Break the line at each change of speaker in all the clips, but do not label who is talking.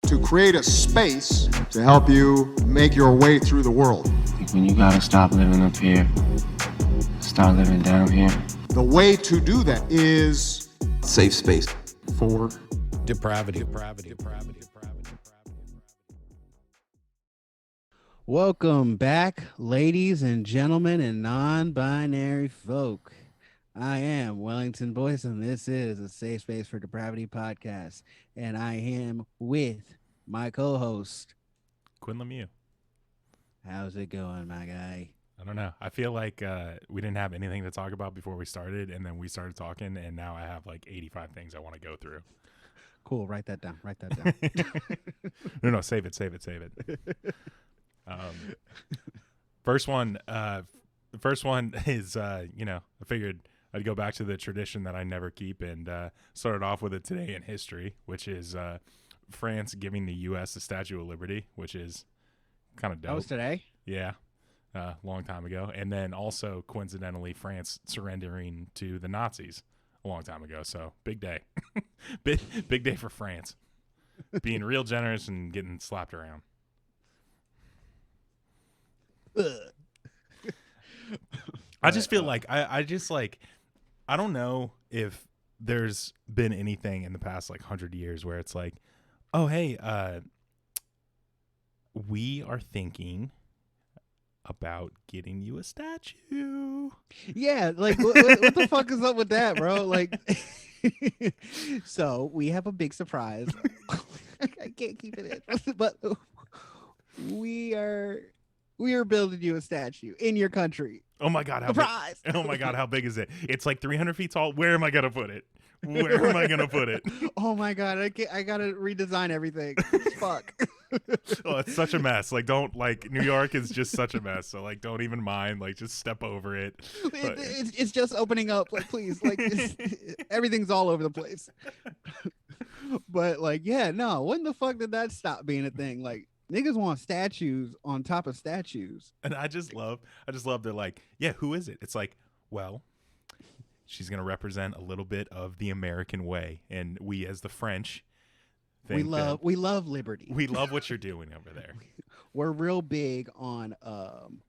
to create a space to help you make your way through the world.
I think when you gotta stop living up here, start living down here.
The way to do that is
safe space
for
depravity.
Welcome back, ladies and gentlemen and non-binary folk. I am Wellington Boyce, and this is a Safe Space for Depravity podcast. And I am with my co-host,
Quinn Lemieux.
How's it going, my guy?
I don't know. I feel like we didn't have anything to talk about before we started, and then we started talking, and now I have like 85 things I want to go through.
Cool. Write that down.
No, save it. First one is, I figured I'd go back to the tradition that I never keep and started off with it today in history, which is France giving the U.S. the Statue of Liberty, which is kind of dope.
That was today?
Yeah, long time ago. And then also, coincidentally, France surrendering to the Nazis a long time ago. So big day. big day for France. Being real generous and getting slapped around. I just feel like I don't know if there's been anything in the past like 100 years where it's like, oh hey, we are thinking about getting you a statue.
Yeah, like what the fuck is up with that, bro? Like, so we have a big surprise. I can't keep it in, but we are building you a statue in your country.
Oh my god,
surprise!
Oh my god, how big is it? It's like 300 feet tall. Where am I gonna put it? Where am I gonna put it?
Oh my god, I gotta redesign everything. Fuck.
Oh, it's such a mess. Like, don't New York is just such a mess. So like, don't even mind. Like, just step over it.
It's just opening up. Like, please, like everything's all over the place. But like, yeah, no. When the fuck did that stop being a thing? Like, niggas want statues on top of statues.
And I just love they're like, yeah, who is it? It's like, well, she's gonna represent a little bit of the American way, and we as the French
we love liberty.
We love what you're doing over there.
We're real big on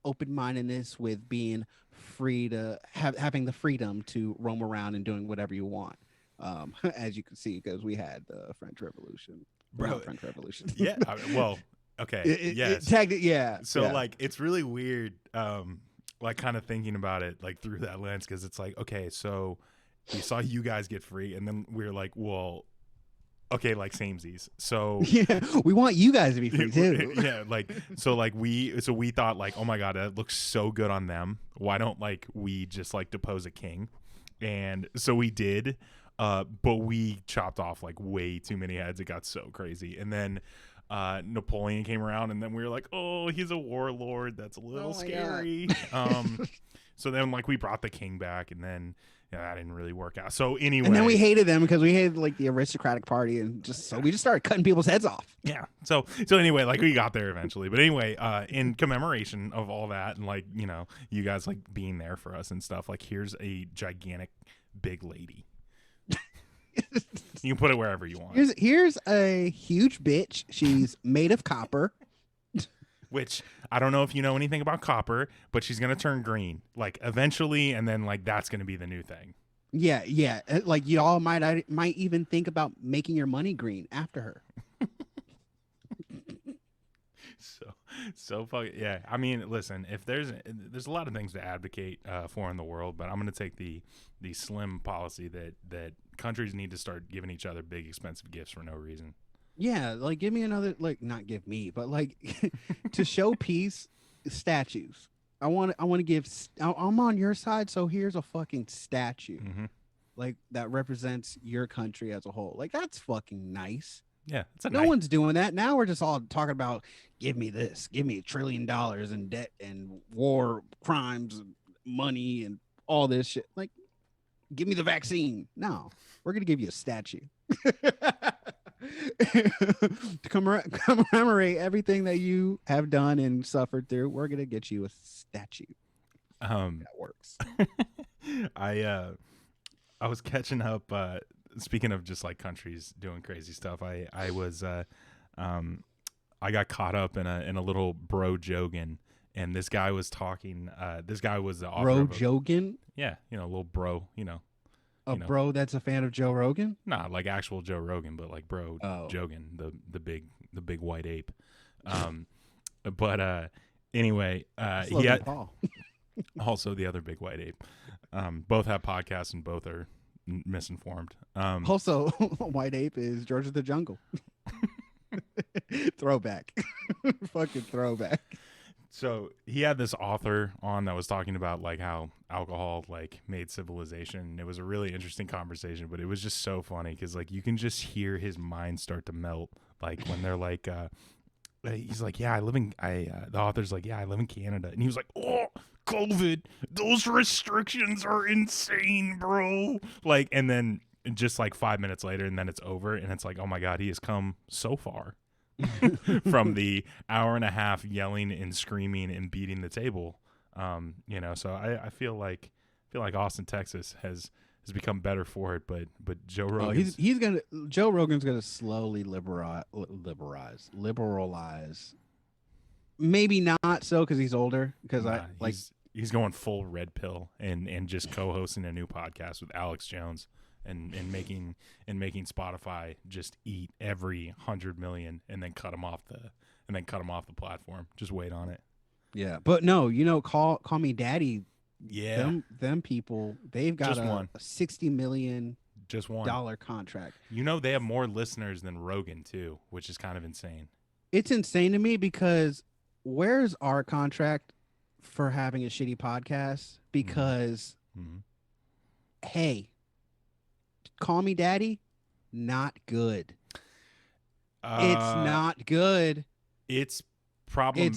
open-mindedness with being free to having the freedom to roam around and doing whatever you want. As you can see, because we had the French Revolution. French Revolution.
Yeah. Well, okay. Yes.
Yeah.
So
yeah.
like, it's really weird. Like kind of thinking about it like through that lens, because it's like, okay, so we saw you guys get free, and then we're like, well, okay, like samesies. So
yeah, we want you guys to be free too.
Yeah, like so we thought like, oh my god, that looks so good on them. Why don't like we just like depose a king? And so we did, but we chopped off like way too many heads. It got so crazy, and then Napoleon came around, and then we were like, oh, he's a warlord. That's a little scary. So then like we brought the king back, and then that didn't really work out. So anyway,
and then we hated them because we hated like the aristocratic party, and we just started cutting people's heads off.
Yeah. So anyway, like we got there eventually. But anyway, in commemoration of all that, and like, you guys like being there for us and stuff, like here's a gigantic big lady. You can put it wherever you want.
Here's a huge bitch. She's made of copper.
Which I don't know if you know anything about copper, but she's gonna turn green like eventually, and then like that's gonna be the new thing.
Yeah. Like y'all might even think about making your money green after her.
So fucking yeah. I mean, listen, if there's a lot of things to advocate for in the world, but I'm gonna take the slim policy that countries need to start giving each other big expensive gifts for no reason.
Yeah, like give me another, like not give me, but like to show peace, statues. I want to give. I'm on your side, so here's a fucking statue, like that represents your country as a whole. Like that's fucking nice.
Yeah,
no one's doing that now. We're just all talking about give me this, give me $1 trillion in debt and war crimes, and money and all this shit. Like, give me the vaccine. No, we're gonna give you a statue. To commemorate everything that you have done and suffered through, we're gonna get you a statue. That works.
I was catching up. Speaking of just like countries doing crazy stuff, I was I got caught up in a little bro jogging, and this guy was talking. This guy was the author
Bro
of
Jogan,
yeah, little bro,
a
you know.
bro that's a fan of Joe Rogan.
not like actual Joe Rogan, but like bro
Oh.
Jogan, the big white ape. But anyway, he
Logan
had
Paul.
also the other big white ape. Both have podcasts and both are misinformed.
Also, White Ape is George of the Jungle. Throwback. Fucking throwback.
So he had this author on that was talking about like how alcohol like made civilization. It was a really interesting conversation, but it was just so funny because like you can just hear his mind start to melt. Like when they're like, he's like, yeah, the author's like, yeah, I live in Canada. And he was like, oh, COVID, those restrictions are insane, bro. Like, and then just like 5 minutes later and then it's over. And it's like, oh my God, he has come so far. From the hour and a half yelling and screaming and beating the table, so I feel like Austin, Texas has become better for it, but Joe Rogan,
Joe Rogan's gonna slowly liberalize. Maybe not so because he's older. Because
he's going full red pill and just co-hosting a new podcast with Alex Jones. And making Spotify just eat every 100 million and then cut them off the platform. Just wait on it.
Yeah, but no, call me daddy.
Yeah,
them people, they've got
Just one.
a $60 million
just one
contract.
They have more listeners than Rogan too, which is kind of insane.
It's insane to me because where's our contract for having a shitty podcast? Because hey, call me daddy, not good. It's not good.
It's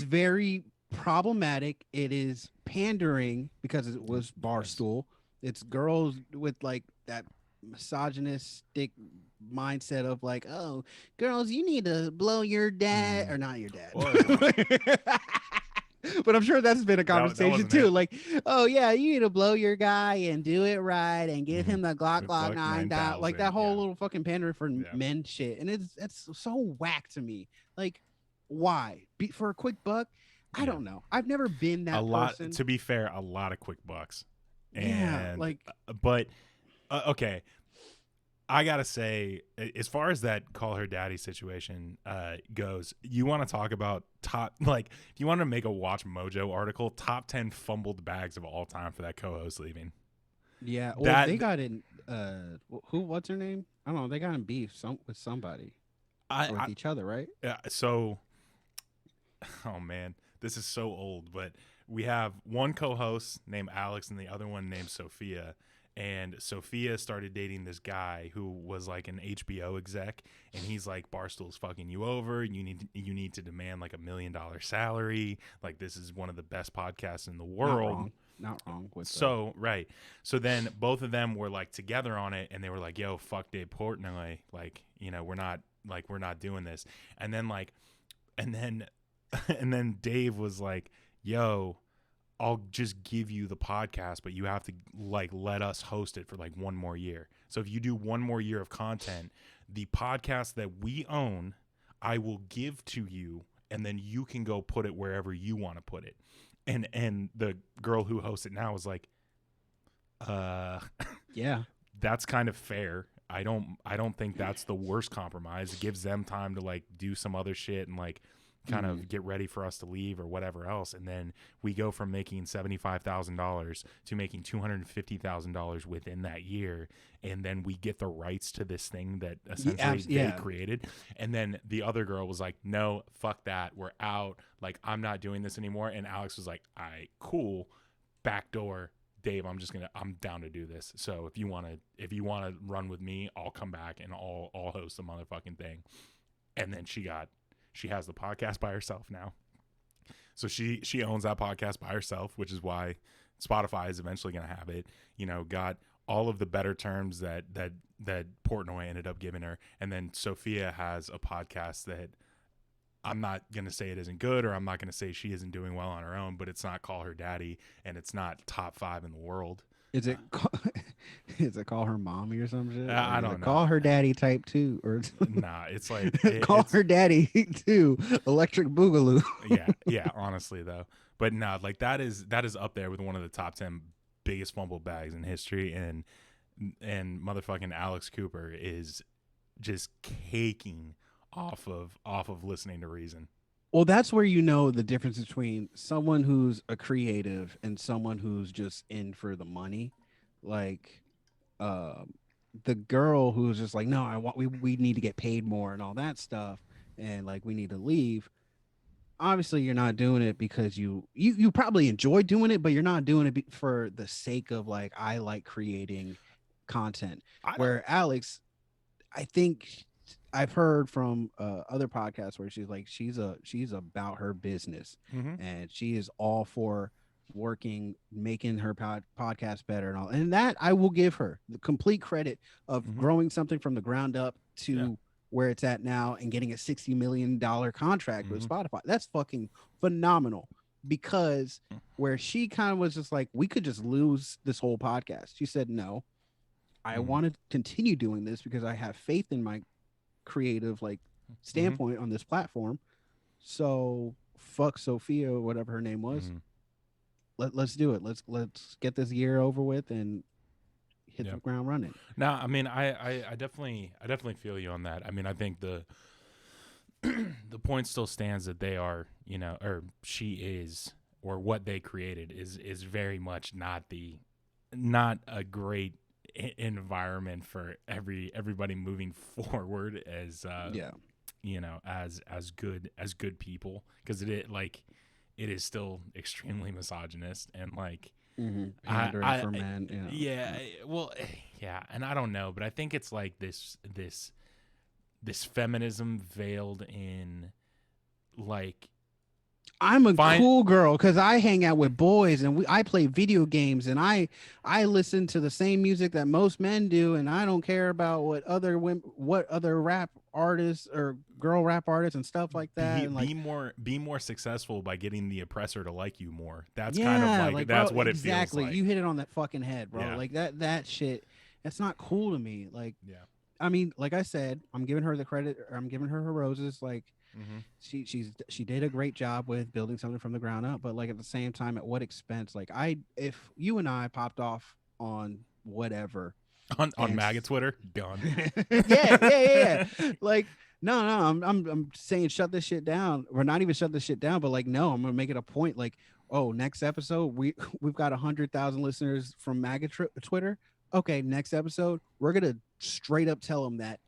very problematic. It is pandering because it was Barstool. It's girls with like that misogynistic mindset of like, oh, girls, you need to blow your dad or not your dad. But I'm sure that's been a conversation
wasn't
too.
it.
Like, oh yeah, you need to blow your guy and do it right and give him the Glock
Glock
9 down. Like
9000,
that whole
yeah.
little fucking pandering for men shit. And it's so whack to me. Like, why? For a quick buck? I don't know. I've never been that person.
To be fair, a lot of quick bucks.
Yeah,
But okay, I gotta say, as far as that call her daddy situation goes, you want to talk about if you want to make a Watch Mojo article, top 10 fumbled bags of all time for that co-host leaving.
Yeah, well, they got in. What's her name? I don't know. They got in beef with somebody or with each other, right?
Yeah. So, oh man, this is so old, but we have one co-host named Alex and the other one named Sophia. And Sophia started dating this guy who was like an HBO exec, and he's like, Barstool's fucking you over. You need to demand like $1 million salary. Like, this is one of the best podcasts in the world.
Not wrong.
Right. So then both of them were like together on it, and they were like, yo, fuck Dave Portnoy. Like, we're not doing this. And then Dave was like, yo, I'll just give you the podcast, but you have to like let us host it for like one more year. So if you do one more year of content, the podcast that we own, I will give to you, and then you can go put it wherever you want to put it. And the girl who hosts it now was like,
yeah,
that's kind of fair. I don't think that's the worst compromise. It gives them time to like do some other shit and like kind of get ready for us to leave or whatever else. And then we go from making $75,000 to making $250,000 within that year. And then we get the rights to this thing that essentially they created. And then the other girl was like, no, fuck that. We're out. Like, I'm not doing this anymore. And Alex was like, all right, cool. Backdoor. Dave, I'm down to do this. So if you want to run with me, I'll come back and I'll host the motherfucking thing. And then she has the podcast by herself now. So she owns that podcast by herself, which is why Spotify is eventually going to have it. Got all of the better terms that Portnoy ended up giving her. And then Sophia has a podcast that I'm not going to say it isn't good, or I'm not going to say she isn't doing well on her own, but it's not Call Her Daddy, and it's not top 5 in the world.
Is it Is it call her mommy or some shit?
I
Or is
don't
it
know.
Call her daddy type 2 or
Nah, it's like
call
it's,
her daddy 2 Electric Boogaloo.
yeah, honestly though. But no, like that is up there with one of the top 10 biggest fumble bags in history, and motherfucking Alex Cooper is just caking off of listening to Reason.
Well, that's where you know the difference between someone who's a creative and someone who's just in for the money. Like the girl who's just like, no, we need to get paid more and all that stuff, and like we need to leave. Obviously, you're not doing it because you probably enjoy doing it, but you're not doing it for the sake of like I like creating content. Where Alex, I think I've heard from other podcasts where she's like she's about her business, and she is all for working, making her podcast better and all. And that I will give her the complete credit of growing something from the ground up to where it's at now and getting a $60 million contract with Spotify. That's fucking phenomenal, because where she kind of was just like, we could just lose this whole podcast. She said, no, I want to continue doing this because I have faith in my creative like standpoint on this platform. So fuck Sophia, or whatever her name was. Let's do it. Let's get this year over with and hit the ground running.
No, I mean, I definitely feel you on that. I mean, I think the the point still stands that they are, you know, or she is, or what they created is very much not a great environment for everybody moving forward as you know, as good people, because it is still extremely misogynist and like
pandering for men, you know.
Yeah, and I don't know, but I think it's like this feminism veiled in like,
I'm a cool girl because I hang out with boys and I play video games and I listen to the same music that most men do, and I don't care about what other rap artists or girl rap artists and stuff like that.
Be more successful by getting the oppressor to like you more. That's kind of like that's
bro,
what
exactly.
it feels like.
You hit it on that fucking head, bro.
Yeah.
Like that shit. That's not cool to me. Like,
yeah.
I mean, like I said, I'm giving her the credit. Or I'm giving her roses. Like, she did a great job with building something from the ground up. But like at the same time, at what expense? Like if you and I popped off on whatever
on MAGA Twitter, done.
yeah. Like no, I'm saying shut this shit down, or not even shut this shit down, but like no, I'm gonna make it a point. Like, oh, next episode we've got 100,000 listeners from MAGA Twitter. Okay, next episode, we're going to straight up tell them that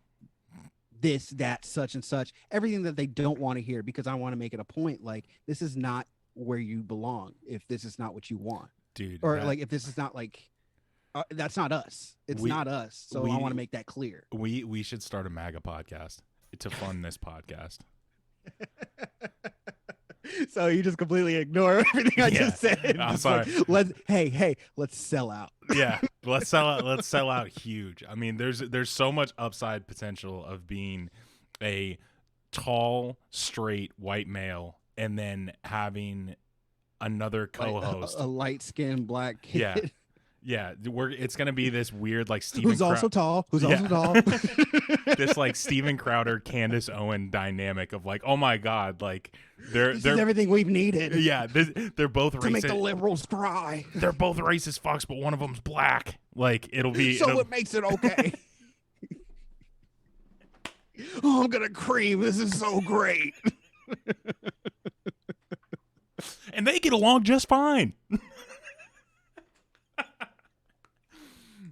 this, that, such and such, everything that they don't want to hear, because I want to make it a point. Like, this is not where you belong if this is not what you want.
Dude.
Or like, if this is not like, that's not us. It's not us. So I want to make that clear.
We should start a MAGA podcast to fund this podcast.
So you just completely ignore everything I just said.
I'm sorry.
Like, let's sell out.
Yeah, let's sell out. Let's sell out huge. I mean, there's so much upside potential of being a tall, straight white male, and then having another co-host,
a light-skinned black kid.
Yeah, it's gonna be this weird like Steven
who's also tall.
This like Steven Crowder, Candace Owen dynamic of like, oh my god, like they're
is everything we've needed.
Yeah, they're both
to
racist.
Make the liberals cry.
They're both racist fucks, but one of them's black. Like it'll
it makes it okay. Oh, I'm gonna cream. This is so great.
And they get along just fine.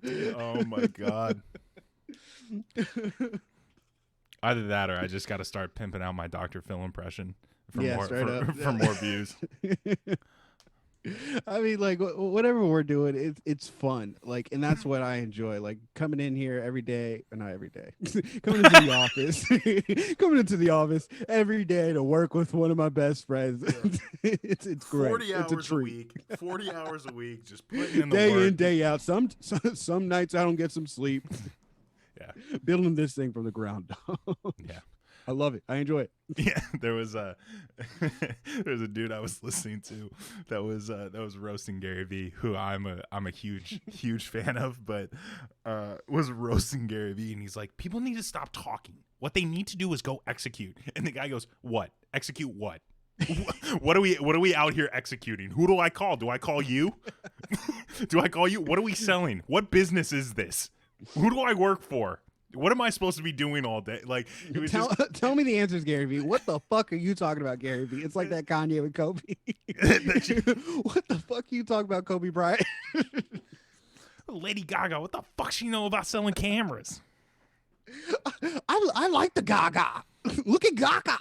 Oh my god. Either that or I just got to start pimping out my Dr. Phil impression for more views.
I mean, like whatever we're doing, it's fun. Like, and that's what I enjoy. Like coming in here every day, or not every day, coming into the office every day to work with one of my best friends. It's great.
40 hours
it's a treat.
week. 40 hours a week, just putting in the
day
work.
in, day out. Some nights I don't get some sleep.
Yeah,
building this thing from the ground up.
Yeah.
I love it. I enjoy it.
Yeah, there was a dude I was listening to that was roasting Gary Vee, who I'm a huge fan of, but was roasting Gary Vee, and he's like, people need to stop talking. What they need to do is go execute. And the guy goes, what? Execute what? What are we out here executing? Who do I call? Do I call you? Do I call you? What are we selling? What business is this? Who do I work for? What am I supposed to be doing all day? Like, it was
Tell me the answers, Gary Vee. What the fuck are you talking about, Gary Vee? It's like that Kanye with Kobe. What the fuck are you talking about, Kobe Bryant?
Lady Gaga. What the fuck she know about selling cameras?
I like the Gaga. Look at Gaga.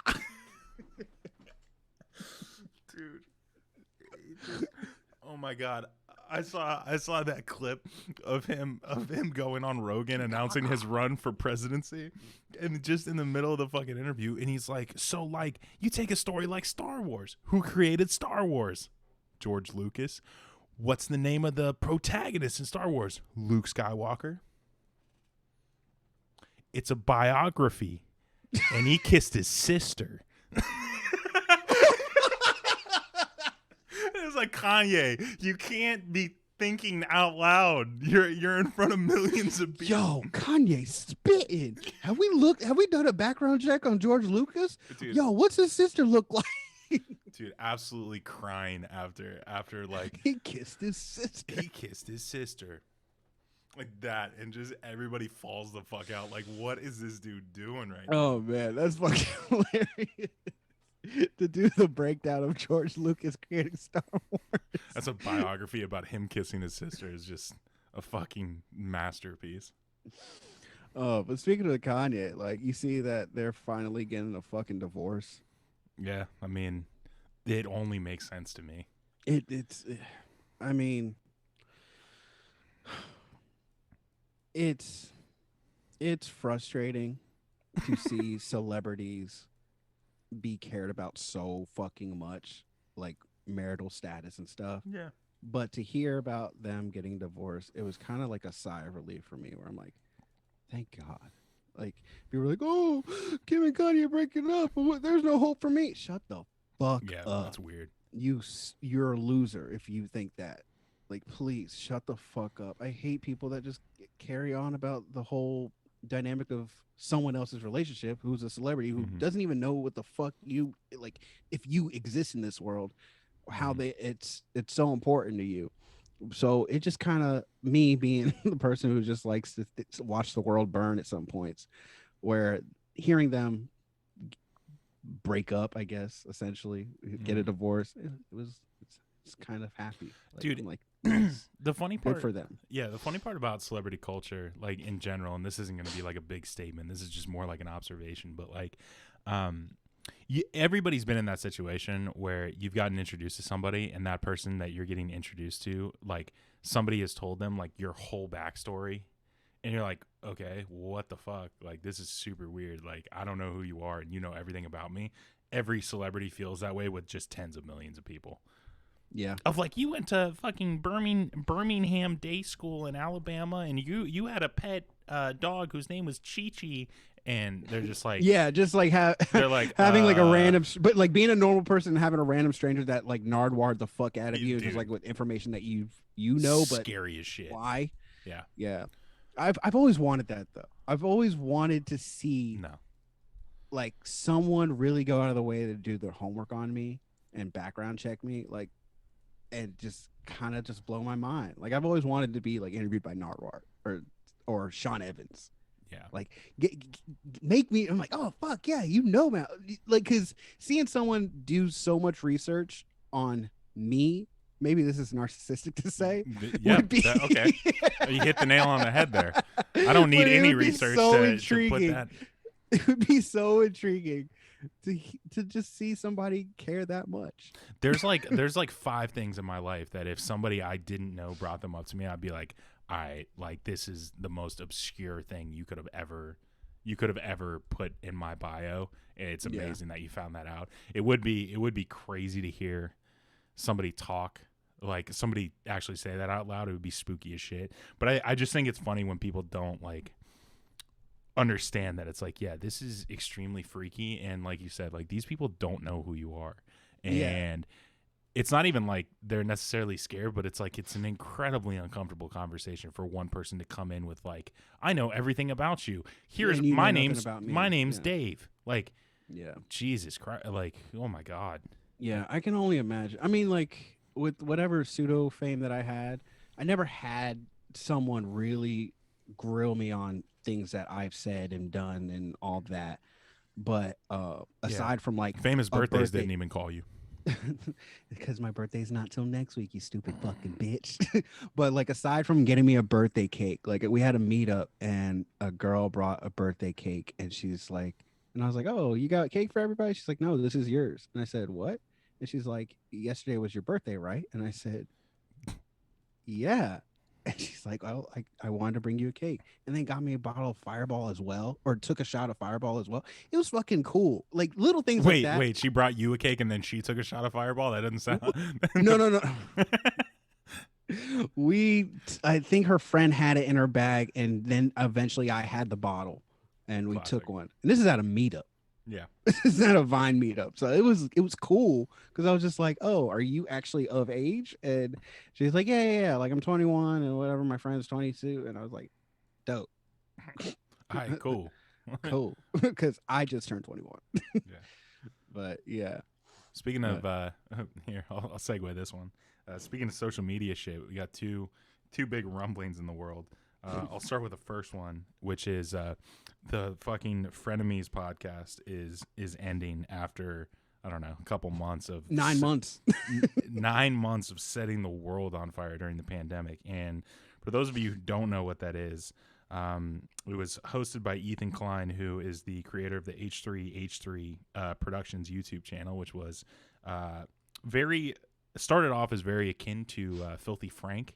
Dude. Oh my god. I saw that clip of him going on Rogan announcing his run for presidency, and just in the middle of the fucking interview, and he's like, so like, you take a story like Star Wars. Who created Star Wars? George Lucas. What's the name of the protagonist in Star Wars? Luke Skywalker. It's a biography, and he kissed his sister. It's like, Kanye, you can't be thinking out loud. You're in front of millions of people.
Yo, Kanye spitting. Have we done a background check on George Lucas?
Dude.
Yo, what's his sister look like?
Dude, absolutely crying after like
He kissed his sister.
he kissed his sister. Like that, and just everybody falls the fuck out. Like, what is this dude doing right now?
Oh man, that's fucking hilarious. To do the breakdown of George Lucas creating Star Wars.
That's a biography about him kissing his sister is just a fucking masterpiece.
Oh, but speaking of Kanye, like, you see that they're finally getting a fucking divorce.
Yeah, I mean, it only makes sense to me.
I mean, it's frustrating to see celebrities be cared about so fucking much, like marital status and stuff.
Yeah.
But to hear about them getting divorced, it was kind of like a sigh of relief for me, where I'm like, thank God. Like, people were like, oh, Kim and Kanye are breaking up, but there's no hope for me. Shut the fuck
Yeah,
up.
that's weird.
You're a loser if you think that. Like, please shut the fuck up. I hate people that just carry on about the whole dynamic of someone else's relationship, who's a celebrity who doesn't even know what the fuck you like, if you exist in this world, how it's so important to you. So it just kind of, me being the person who just likes to watch the world burn at some points, where hearing them break up, I guess, essentially get a divorce, it's kind of happy, like,
Dude,
I'm like,
the funny part
good for them.
Yeah, the funny part about celebrity culture, like in general, and this isn't going to be like a big statement, this is just more like an observation, but like everybody's been in that situation where you've gotten introduced to somebody, and that person that you're getting introduced to, like, somebody has told them like your whole backstory, and you're like, okay, what the fuck, like, this is super weird, like, I don't know who you are and you know everything about me. Every celebrity feels that way with just tens of millions of people.
Yeah.
Of like, you went to fucking Birmingham Day School in Alabama, and you had a pet dog whose name was Chi-Chi, and they're just like,
Yeah, just like
they're like
having like a random, but like being a normal person and having a random stranger that like nardward the fuck out of you,
Dude.
just like with information that you know, but
scary as shit.
why?
Yeah.
Yeah. I've always wanted that though. I've always wanted to see
No.
like someone really go out of the way to do their homework on me and background check me, like, and just kind of just blow my mind. Like, I've always wanted to be like interviewed by Nardwuar or Sean Evans.
Yeah.
Like, make me. I'm like, oh fuck yeah, you know, man. Like, because seeing someone do so much research on me, maybe this is narcissistic to say.
Yeah.
would be-
Okay. You hit the nail on the head there. I don't need
But it
any
would be
research
so
to put
intriguing.
that.
It would be so intriguing to just see somebody care that much.
There's like 5 things in my life that if somebody I didn't know brought them up to me, I'd be like, all right, like, this is the most obscure thing you could have ever put in my bio. And it's amazing that you found that out. It would be crazy to hear somebody talk, like somebody actually say that out loud. It would be spooky as shit. But I just think it's funny when people don't like understand that it's like, yeah, this is extremely freaky, and like you said, like these people don't know who you are, and
Yeah.
it's not even like they're necessarily scared, but it's like it's an incredibly uncomfortable conversation for one person to come in with like, I know everything about you. Here's
and you know
my
nothing
name's
about me.
my name's
Yeah.
Dave. Like,
Yeah.
Jesus Christ, like, oh my God.
Yeah, I can only imagine. I mean, like with whatever pseudo fame that I had, I never had someone really grill me on things that I've said and done and all that. But aside from like
Famous
a
birthdays
birthday,
didn't even call you.
because my birthday's not till next week, you stupid fucking bitch. But like aside from getting me a birthday cake, like we had a meetup and a girl brought a birthday cake and she's like, and I was like, "Oh, you got cake for everybody?" She's like, "No, this is yours." And I said, "What?" And she's like, "Yesterday was your birthday, right?" And I said, "Yeah." And she's like, "Oh, I wanted to bring you a cake," and then got me a bottle of Fireball as well, or took a shot of Fireball as well. It was fucking cool, like little things like that.
Wait, she brought you a cake and then she took a shot of Fireball? That doesn't sound.
No, no, no. I think her friend had it in her bag, and then eventually I had the bottle, and we
Classic.
took one. And this is at a meetup.
Yeah.
This is not a Vine meetup, so it was cool because I was just like, "Oh, are you actually of age?" And she's like, "Yeah, like I'm 21 and whatever. My friend's 22," and I was like, "Dope,
All right, cool.
cool," because I just turned 21.
Yeah.
But yeah,
Speaking of here, I'll segue this one. Speaking of social media shit, we got two big rumblings in the world. I'll start with the first one, which is the fucking Frenemies podcast is ending after, I don't know, a couple months of
9 months.
9 months of setting the world on fire during the pandemic. And for those of you who don't know what that is, it was hosted by Ethan Klein, who is the creator of the H3H3 Productions YouTube channel, which was started off as very akin to Filthy Frank.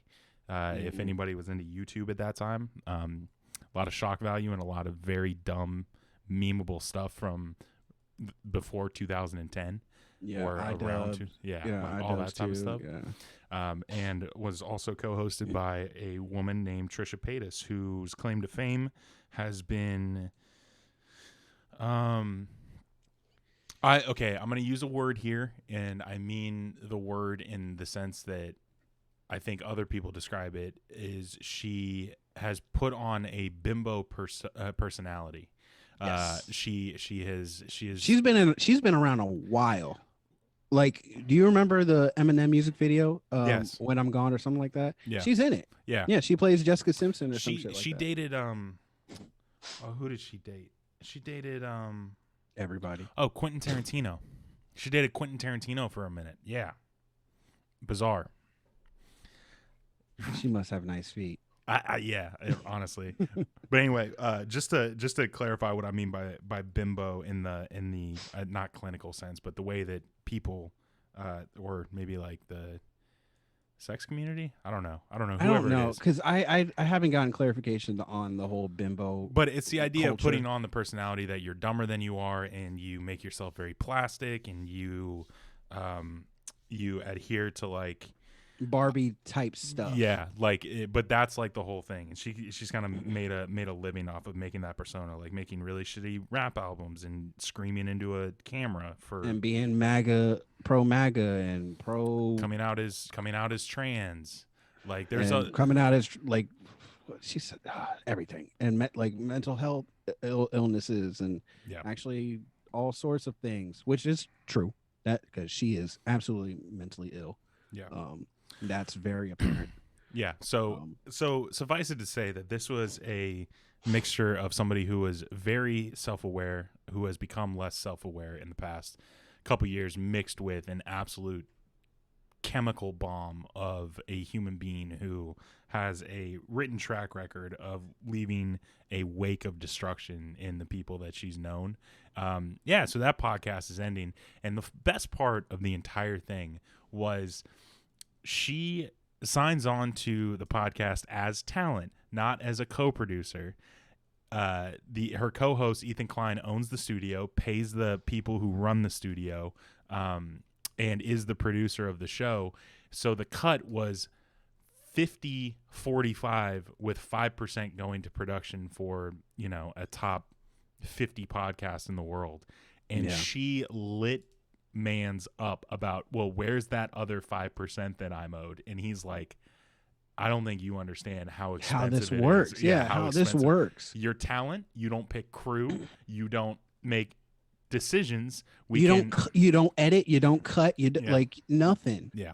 If anybody was into YouTube at that time, a lot of shock value and a lot of very dumb, memeable stuff from before 2010
Yeah,
or around,
iDubbbz.
like all that type of stuff.
Yeah.
And was also co-hosted by a woman named Trisha Paytas, whose claim to fame has been, I'm going to use a word here, and I mean the word in the sense that I think other people describe it, is she has put on a bimbo personality.
Yes.
She's
been around a while. Like, do you remember the Eminem music video?
Yes.
When I'm Gone or something like that.
Yeah.
She's in it.
yeah.
Yeah, she plays Jessica Simpson or some
She
shit like
she
that.
dated who did she date? She dated
Everybody.
Quentin Tarantino. She dated Quentin Tarantino for a minute. Yeah. Bizarre.
She must have nice feet.
Honestly. But anyway, just to clarify what I mean by bimbo in the not clinical sense, but the way that people or maybe like the sex community, I don't know
I
whoever
don't know
it is.
because I haven't gotten clarification on the whole bimbo.
But it's the idea of
culture.
putting on the personality that you're dumber than you are, and you make yourself very plastic, and you adhere to like
Barbie type stuff.
Yeah, like, but that's like the whole thing, and she's kind of made a living off of making that persona, like making really shitty rap albums and screaming into a camera for
And being pro MAGA and pro
coming out as trans. Like there's
and coming out as like she said everything and like mental health illnesses and
Yeah.
actually all sorts of things, which is true that because she is absolutely mentally ill.
Yeah.
That's very apparent.
Yeah. So suffice it to say that this was a mixture of somebody who was very self-aware, who has become less self-aware in the past couple years, mixed with an absolute chemical bomb of a human being who has a written track record of leaving a wake of destruction in the people that she's known. So that podcast is ending. And the best part of the entire thing was she signs on to the podcast as talent, not as a co-producer. Her co-host Ethan Klein owns the studio, pays the people who run the studio, and is the producer of the show. So the cut was 50-45 with 5% going to production for, a top 50 podcast in the world. And
Yeah.
she lit Mans up about, well, where's that other 5% that I'm owed? And he's like, I don't think you understand how expensive
How this
it
works.
is.
Yeah, how this
expensive.
works.
Your talent, you don't pick crew, you don't make decisions.
You don't edit, you don't cut,
Yeah.
like nothing.
Yeah.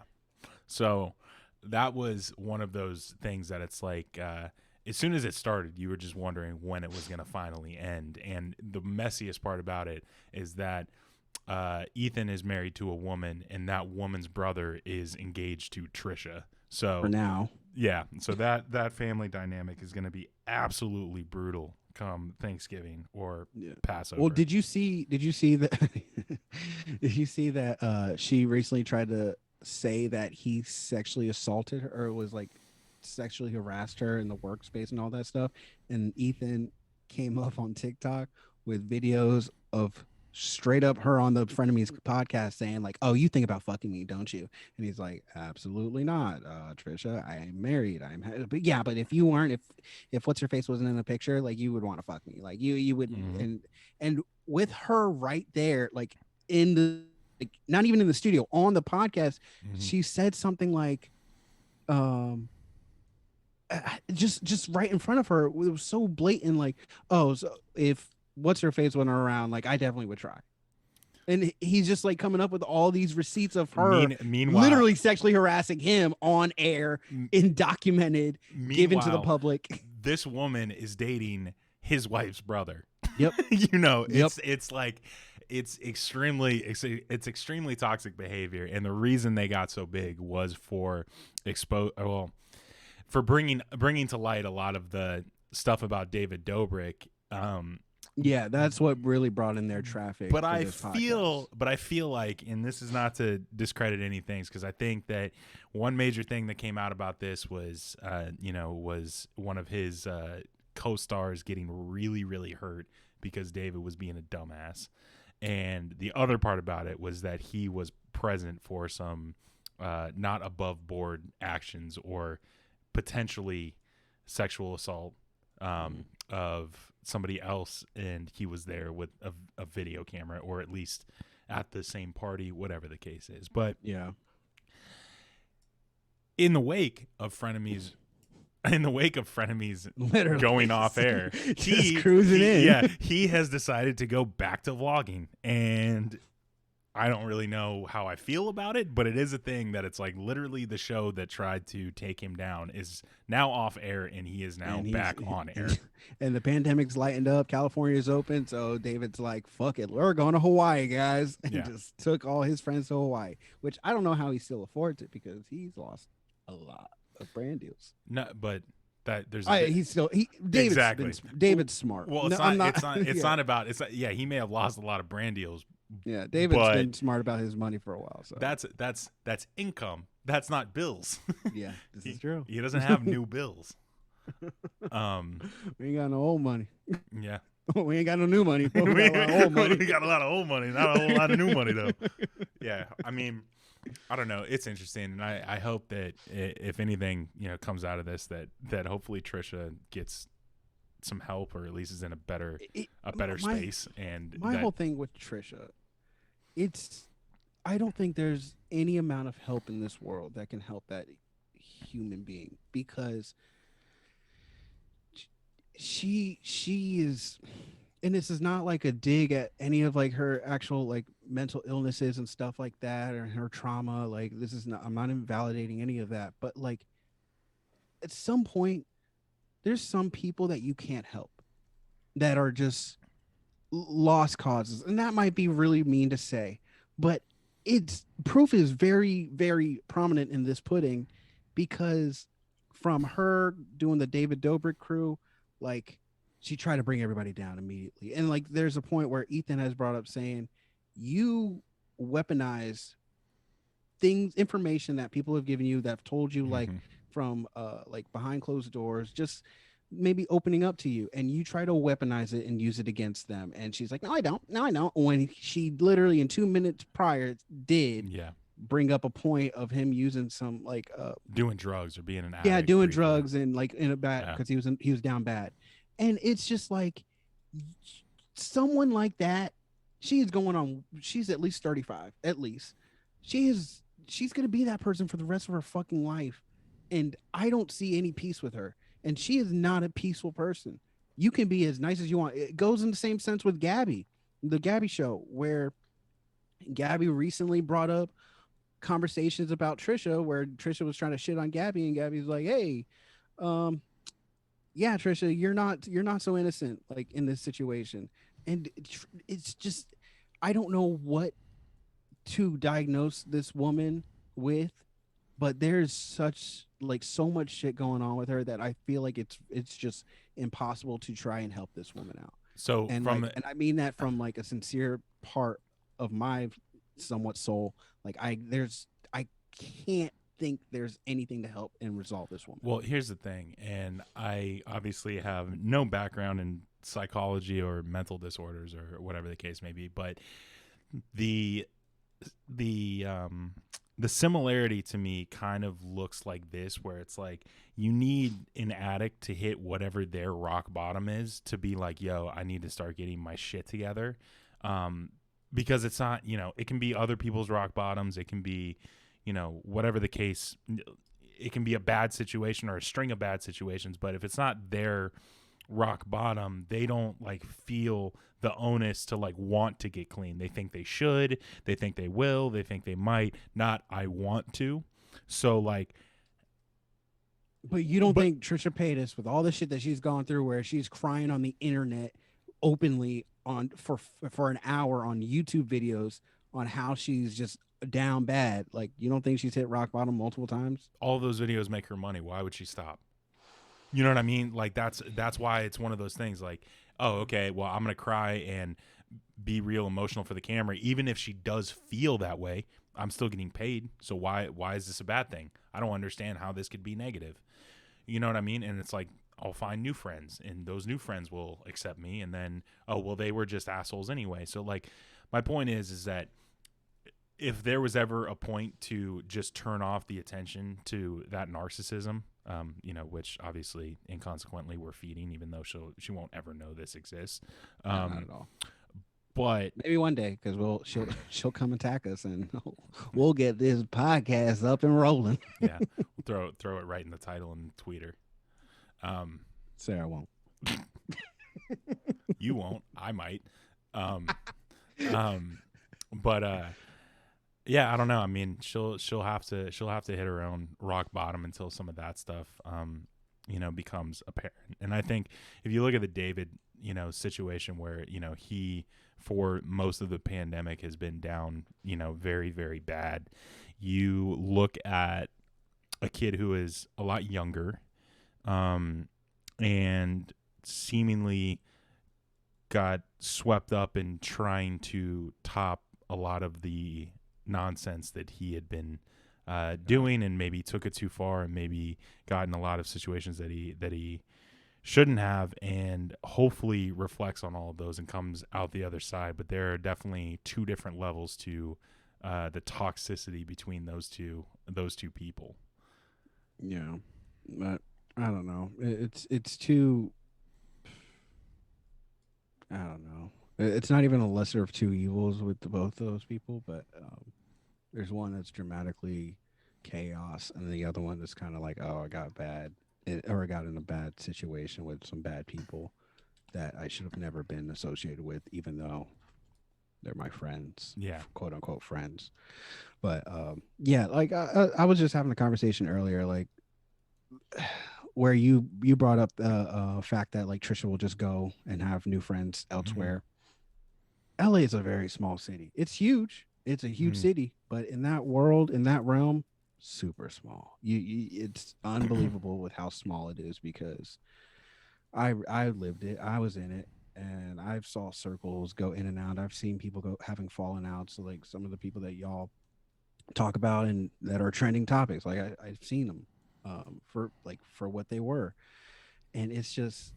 So that was one of those things that it's like, as soon as it started, you were just wondering when it was going to finally end. And the messiest part about it is that Ethan is married to a woman, and that woman's brother is engaged to Trisha. So
For now.
yeah, so that family dynamic is going to be absolutely brutal come Thanksgiving or Passover.
Well, did you see that did you see that she recently tried to say that he sexually assaulted her or was like sexually harassed her in the workspace and all that stuff? And Ethan came up on TikTok with videos of straight up her on the Frenemies podcast saying like, "Oh, you think about fucking me, don't you?" And he's like, "Absolutely not, Trisha. I am married. But if you weren't, if what's her face wasn't in the picture, like you would want to fuck me, like you would." And with her right there, like in the like, not even in the studio on the podcast, she said something like, just right in front of her. It was so blatant, like, "Oh, so if what's her face wasn't around, like I definitely would try." And he's just like coming up with all these receipts of her
meanwhile,
literally sexually harassing him on air, documented, given to the public.
This woman is dating his wife's brother.
Yep.
It's like it's extremely toxic behavior, and the reason they got so big was for for bringing to light a lot of the stuff about David Dobrik.
Yeah, that's what really brought in their traffic.
But I feel like, and this is not to discredit any things, because I think that one major thing that came out about this was, was one of his co-stars getting really, really hurt because David was being a dumbass. And the other part about it was that he was present for some not above board actions or potentially sexual assault of somebody else, and he was there with a video camera, or at least at the same party, whatever the case is. But
yeah,
in the wake of Frenemies
literally
going off air, he has decided to go back to vlogging, and I don't really know how I feel about it, but it is a thing that it's like literally the show that tried to take him down is now off air, and he is now back on air.
And the pandemic's lightened up. California's open. So David's like, fuck it. We're going to Hawaii, guys. And just took all his friends to Hawaii, which I don't know how he still affords it because he's lost a lot of brand deals.
No, but that there's
David's smart.
Well, it's not about he may have lost a lot of brand deals.
Yeah, David's been smart about his money for a while. So
that's income. That's not bills.
Yeah, this is true.
He doesn't have new bills.
We ain't got no old money.
Yeah.
We ain't got no new money. We got a lot of old money.
We got a lot of old money, not a whole lot of new money though. Yeah, I mean, I don't know. It's interesting, and I hope that if anything, comes out of this, that hopefully Trisha gets some help, or at least is in a better space. And
my whole thing with Trisha, I don't think there's any amount of help in this world that can help that human being, because she is, and this is not like a dig at any of like her actual like mental illnesses and stuff like that, or her trauma. Like this is not, I'm not invalidating any of that, but like at some point there's some people that you can't help that are just lost causes. And that might be really mean to say, but proof is very, very prominent in this pudding, because from her doing the David Dobrik crew, like she tried to bring everybody down immediately. And like, there's a point where Ethan has brought up saying, you weaponize information that people have given you, that have told you, like from like behind closed doors, just maybe opening up to you, and you try to weaponize it and use it against them. And she's like, no, I don't. When she literally in 2 minutes prior did.
Yeah.
bring up a point of him using some like
doing drugs or being an addict.
yeah, doing
briefly.
drugs and like in a bad
Yeah.
because he was down bad, and it's just like someone like that. She's going on. She's at least 35. At least she's gonna be that person for the rest of her fucking life, and I don't see any peace with her. And she is not a peaceful person. You can be as nice as you want. It goes in the same sense with Gabby, the Gabby show, where Gabby recently brought up conversations about Trisha, where Trisha was trying to shit on Gabby, and Gabby's like, "Hey, um, yeah, Trisha, you're not so innocent like in this situation." And it's just, I don't know what to diagnose this woman with, but there's such like so much shit going on with her that I feel like it's just impossible to try and help this woman out.
So
And
from
like, and I mean that from like a sincere part of my somewhat soul. Like I can't think there's anything to help and resolve this woman.
well, here's the thing, and I obviously have no background in psychology or mental disorders or whatever the case may be, but the the um the similarity to me kind of looks like this, where it's like you need an addict to hit whatever their rock bottom is to be like, yo, I need to start getting my shit together. Because it's not, it can be other people's rock bottoms. It can be, whatever the case, it can be a bad situation or a string of bad situations. But if it's not their rock bottom, they don't like feel the onus to like want to get clean. They think they should, they think they will, they think they might, not I want to. So like,
But you don't think Trisha Paytas, with all the shit that she's gone through, where she's crying on the internet openly on for an hour on YouTube videos on how she's just down bad, like you don't think she's hit rock bottom multiple times?
all of those videos make her money. Why would she stop? You know what I mean? Like that's why it's one of those things like, oh, okay, well, I'm going to cry and be real emotional for the camera. Even if she does feel that way, I'm still getting paid. So why is this a bad thing? I don't understand how this could be negative. You know what I mean? And it's like, I'll find new friends and those new friends will accept me. And then, oh, well, they were just assholes anyway. So like, my point is that if there was ever a point to just turn off the attention to that narcissism, which obviously inconsequently we're feeding, even though she won't ever know this exists.
Not at all.
But
Maybe one day, because she'll come attack us and we'll get this podcast up and rolling.
yeah, we'll throw it right in the title and tweet her.
Sarah won't.
You won't. I might. Yeah, I don't know. I mean, she'll have to hit her own rock bottom until some of that stuff, becomes apparent. And I think if you look at the David, situation where, he for most of the pandemic has been down, very, very bad. You look at a kid who is a lot younger, and seemingly got swept up in trying to top a lot of the nonsense that he had been doing, and maybe took it too far, and maybe got in a lot of situations that he shouldn't have, and hopefully reflects on all of those and comes out the other side. But there are definitely two different levels to the toxicity between those two people.
Yeah, but I don't know. It's too. I don't know. It's not even a lesser of two evils with both of those people, but there's one that's dramatically chaos, and the other one that's kind of like, oh, I got I got in a bad situation with some bad people that I should have never been associated with, even though they're my friends,
Yeah,
quote unquote friends. But yeah, like I was just having a conversation earlier, like where you brought up the fact that like Trisha will just go and have new friends elsewhere. LA is a very small city. It's huge. It's a huge city, but in that world, in that realm, super small. It's unbelievable with how small it is, because I lived it. I was in it, and I've saw circles go in and out. I've seen people go having fallen out. So like some of the people that y'all talk about and that are trending topics, like I've seen them for what they were, and it's just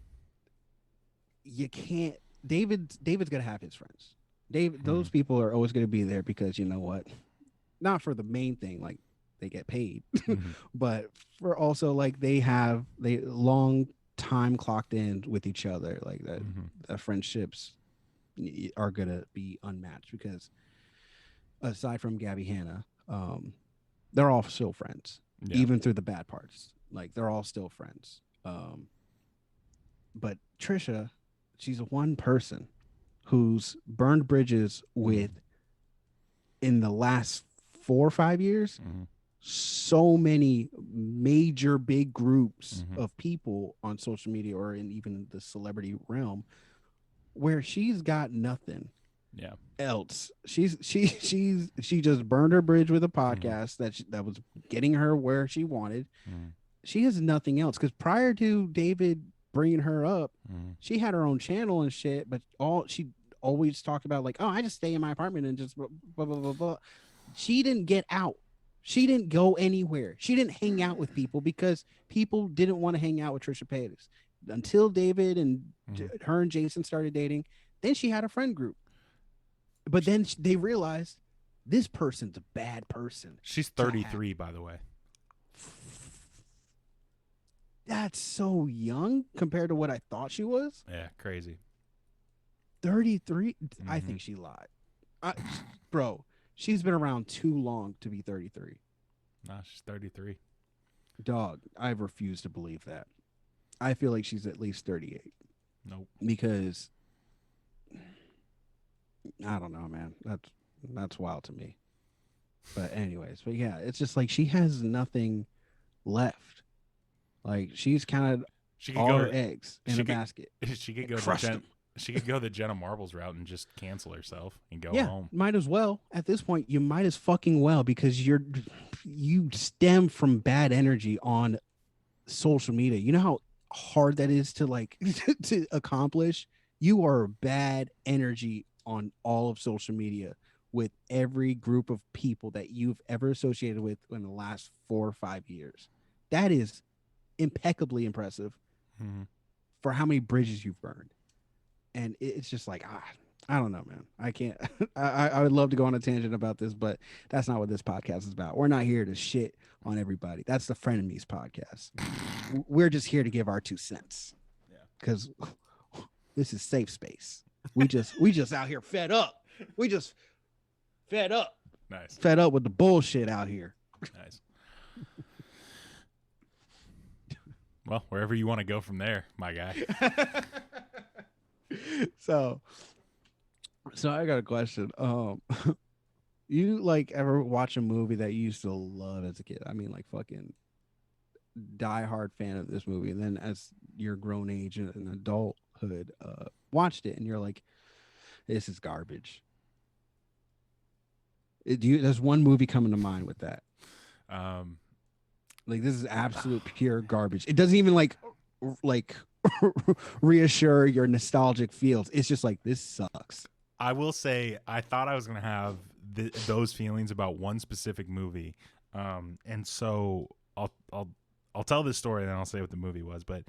you can't. David's gonna have his friends. Those people are always gonna be there, because you know what? not for the main thing, like they get paid,
Mhm.
but for also like they long time clocked in with each other, like that
Mhm.
friendships are gonna be unmatched because aside from Gabby Hanna, they're all still friends,
Yeah.
even through the bad parts. Like they're all still friends. But Trisha, she's one person who's burned bridges with in the last 4 or 5 years
Mhm.
so many major big groups
Mhm.
of people on social media or in even the celebrity realm where she's got nothing
Yeah.
else. She just burned her bridge with a
Mm-hmm.
podcast that was getting her where she wanted.
Mhm.
She has nothing else because prior to David bringing her up,
Mhm.
she had her own channel and shit. But all she always talked about like, oh, I just stay in my apartment and just blah blah blah blah. Blah. She didn't get out. She didn't go anywhere. She didn't hang out with people because people didn't want to hang out with Trisha Paytas until David and
Mhm.
her and Jason started dating. Then she had a friend group. But then they realized this person's a bad person.
She's
to have.
33, by the way.
That's so young compared to what I thought she was.
Yeah, crazy.
33. I
Mhm.
think she lied. Bro, she's been around too long to be 33.
No, she's 33.
Dog, I refuse to believe that. I feel like she's at least 38
Nope.
because I don't know, man. That's wild to me. But anyways, but yeah, it's just like she has nothing left. Like she's counted
She could
all
go.
her eggs in
she
a
could-
basket.
She could go the
Crushed them.
She could go the Jenna Marbles route and just cancel herself and go
Yeah,
home.
might as well. At this point, you might as fucking well because you stem from bad energy on social media. You know how hard that is to like to accomplish? You are bad energy on all of social media with every group of people that you've ever associated with in the last 4 or 5 years. That is impeccably impressive
Mhm.
for how many bridges you've burned. And it's just like, I don't know, man. I can't. I would love to go on a tangent about this, but that's not what this podcast is about. We're not here to shit on everybody. That's the Frenemies podcast. We're just here to give our 2 cents.
Yeah.
Because this is safe space. We just out here fed up. We just fed up.
Nice.
Fed up with the bullshit out here.
Nice. Well, wherever you want to go from there, my guy.
So I got a question. You like ever watch a movie that you used to love as a kid? I mean, like fucking diehard fan of this movie, and then as your grown age and adulthood, watched it, and you're like, this is garbage. There's one movie coming to mind with that. Like this is absolute pure garbage. It doesn't even like reassure your nostalgic feels. It's just like this sucks.
I will say I thought I was going to have those feelings about one specific movie. And so I'll tell this story and then I'll say what the movie was, but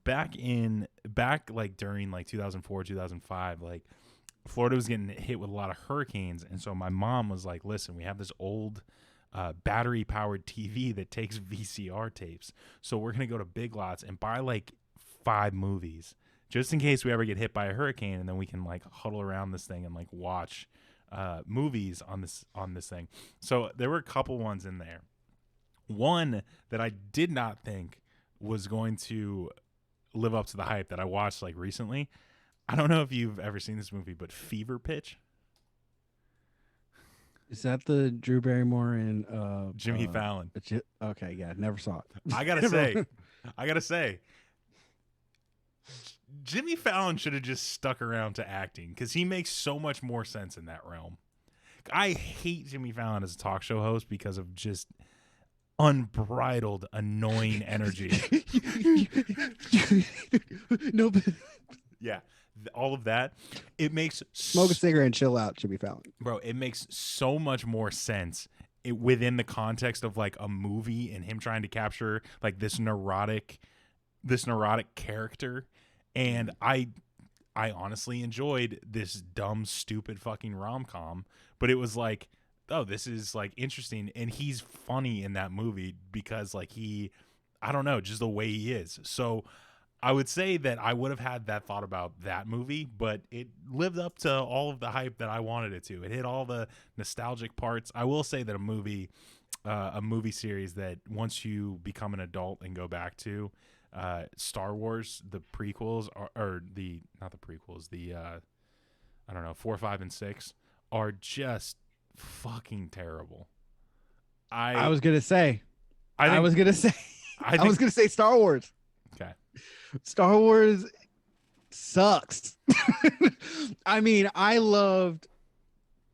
back like during like 2004, 2005, like Florida was getting hit with a lot of hurricanes, and so my mom was like, listen, we have this old battery powered TV that takes VCR tapes, so we're gonna go to Big Lots and buy like 5 movies just in case we ever get hit by a hurricane, and then we can like huddle around this thing and like watch movies on this thing. So there were a couple ones in there. One that I did not think was going to live up to the hype that I watched like recently. I don't know if you've ever seen this movie, but Fever Pitch.
Is that the Drew Barrymore and
Jimmy Fallon.
Okay, yeah, never saw it.
I gotta say, Jimmy Fallon should have just stuck around to acting because he makes so much more sense in that realm. I hate Jimmy Fallon as a talk show host because of just unbridled annoying energy.
No, but
Yeah, all of that. It makes
smoke a cigarette and chill out, Jimmy Fallon.
Bro, it makes so much more sense within the context of like a movie and him trying to capture like this neurotic character. And I honestly enjoyed this dumb, stupid fucking rom-com, but it was like oh, this is like interesting, and he's funny in that movie because like I don't know, just the way he is. So I would say that I would have had that thought about that movie, but it lived up to all of the hype that I wanted it to. It hit all the nostalgic parts. I will say that a movie series that once you become an adult and go back to Star Wars, the prequels or the not the prequels, the I don't know, 4, 5, and 6 are just fucking terrible.
I was gonna say.
I
I was gonna say. I was gonna say Star Wars.
Okay.
Star Wars sucks. I mean, I loved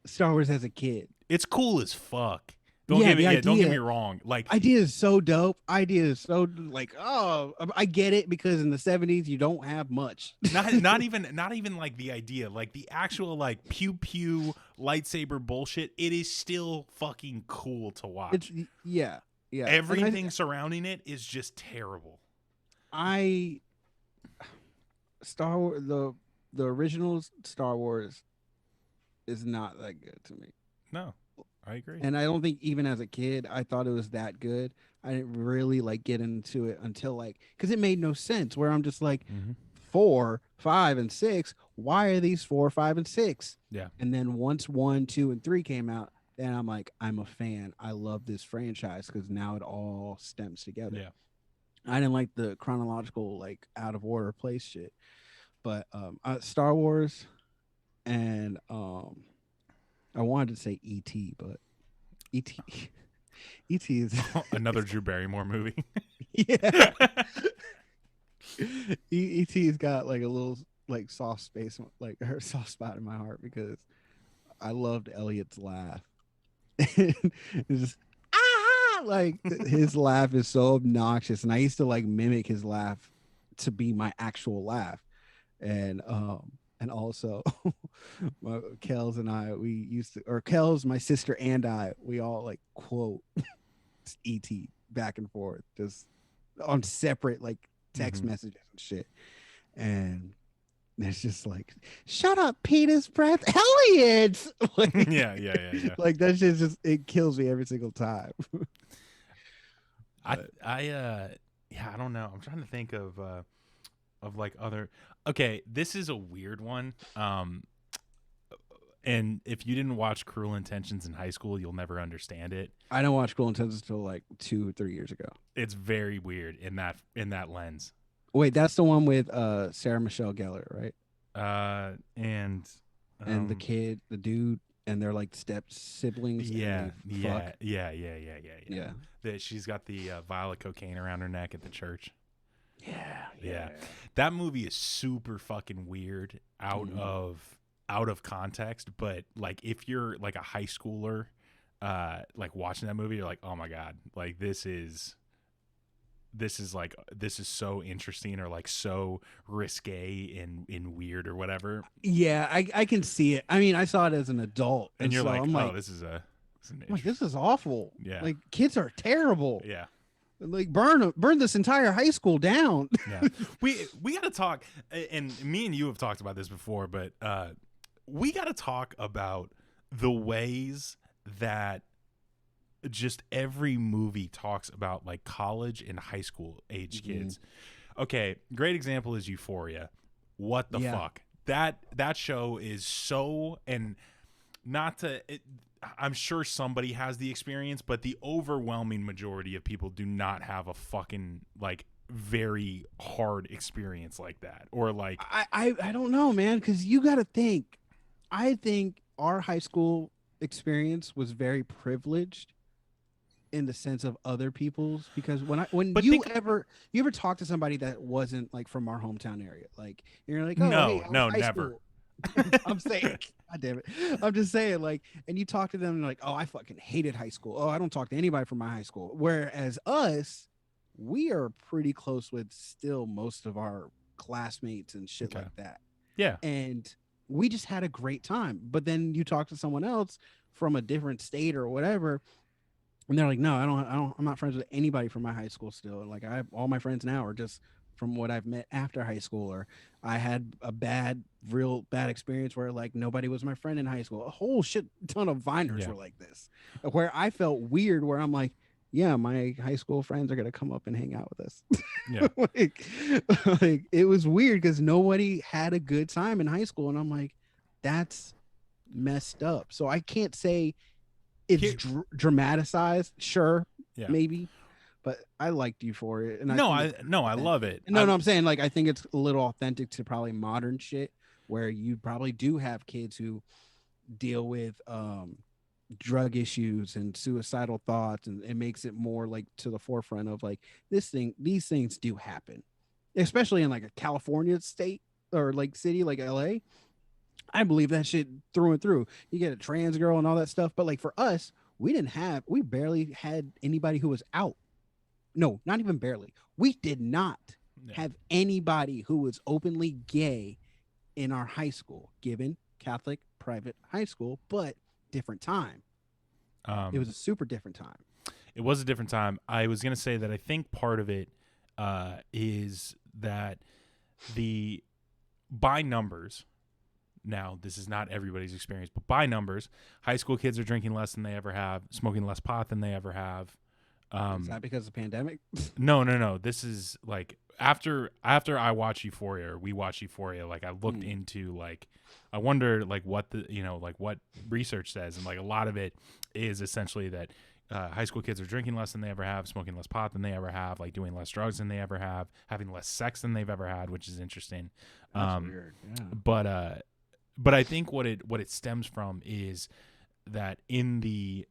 Star Wars as a kid.
It's cool as fuck. Don't
Yeah,
get me
the
don't get
idea-
me wrong. Like
Idea is so dope. Idea is so like, oh, I get it because in the 70s you don't have much.
not even like the idea, like the actual like pew pew lightsaber bullshit. It is still fucking cool to watch.
It's yeah. And
Everything surrounding it is just terrible.
Star Wars, the original Star Wars is not that good to me.
No, I agree.
And I don't think even as a kid I thought it was that good. I didn't really like get into it until like because it made no sense. Where I'm just like 4, 5, and 6. Why are these 4, 5, and 6?
Yeah.
And then once 1, 2, and 3 came out, then I'm like, I'm a fan. I love this franchise because now it all stems together.
Yeah.
I didn't like the chronological like out of order place shit, but Star Wars, and I wanted to say E.T., but E.T. E.T. is
Another Drew Barrymore movie.
yeah. E.T.'s got like a little like soft space, like her soft spot in my heart because I loved Elliot's laugh. It's just like his laugh is so obnoxious, and I used to like mimic his laugh to be my actual laugh, and also Kels and I, we used to, or Kels, my sister, and I, we all like quote ET back and forth just on separate like text messages and shit, and it's just like, shut up, penis breath, Elliot. Like,
yeah.
like that shit just, it kills me every single time.
I don't know. I'm trying to think of like other. Okay, this is a weird one. And if you didn't watch Cruel Intentions in high school, you'll never understand it.
I didn't watch Cruel Intentions until like 2 or 3 years ago.
It's very weird in that lens.
Wait, that's the one with Sarah Michelle Gellar, right?
And
The kid, the dude, and they're like step siblings.
Yeah.
Fuck.
Yeah. That she's got the vial of cocaine around her neck at the church. Yeah. That movie is super fucking weird out of context, but like if you're like a high schooler like watching that movie, you're like, "Oh my god, like this is so interesting," or like so risque and weird or whatever.
Yeah, I can see it. I mean, I saw it as an adult,
And you're
so
like,
I'm
"Oh,
like,
this is
this is awful."
Yeah.
Like kids are terrible.
yeah.
Like burn this entire high school down.
Yeah. We got to talk, and me and you have talked about this before, but we got to talk about the ways that just every movie talks about like college and high school age kids. Okay, great example is Euphoria. What the fuck? That show is so, and not to I'm sure somebody has the experience, but the overwhelming majority of people do not have a fucking like very hard experience like that, or like
I don't know, man, because you got to think. I think our high school experience was very privileged in the sense of other people's, because when you ever talk to somebody that wasn't like from our hometown area, like you're like, oh,
No,
hey, I was
no,
high
never.
school. I'm saying, God damn it. I'm just saying, like, and you talk to them and they're like, oh, I fucking hated high school. Oh, I don't talk to anybody from my high school. Whereas us, we are pretty close with still most of our classmates and shit like that.
Yeah.
And we just had a great time. But then you talk to someone else from a different state or whatever, and they're like, no, I'm not friends with anybody from my high school still. Like all my friends now are just from what I've met after high school, or I had a real bad experience where like nobody was my friend in high school. A whole shit ton of Viners
Yeah.
were like this, where I felt weird, where I'm like, yeah, my high school friends are gonna come up and hang out with us.
Yeah.
like it was weird because nobody had a good time in high school, and I'm like, that's messed up. So I can't say it's
Here-
dramatized. Sure,
Yeah.
maybe, but I liked Euphoria. And
No,
think
I love it.
no, I'm saying like I think it's a little authentic to probably modern shit, where you probably do have kids who deal with drug issues and suicidal thoughts, and it makes it more like to the forefront of like these things do happen, especially in like a California state or like city like LA. I believe that shit through and through. You get a trans girl and all that stuff, but like for us, we barely had anybody who was out. No, not even barely. We did not
Yeah.
have anybody who was openly gay in our high school, given Catholic private high school, but different time. It was a super different time.
It was a different time. I was gonna say that I think part of it is that by numbers. Now, this is not everybody's experience, but by numbers, high school kids are drinking less than they ever have, smoking less pot than they ever have.
Is that because of the pandemic?
No. This is like after I watch Euphoria, or we watch Euphoria, like I looked into like I wonder like what like what research says, and like a lot of it is essentially that high school kids are drinking less than they ever have, smoking less pot than they ever have, like doing less drugs than they ever have, having less sex than they've ever had, which is interesting.
That's weird. Yeah.
But I think what it stems from is that in the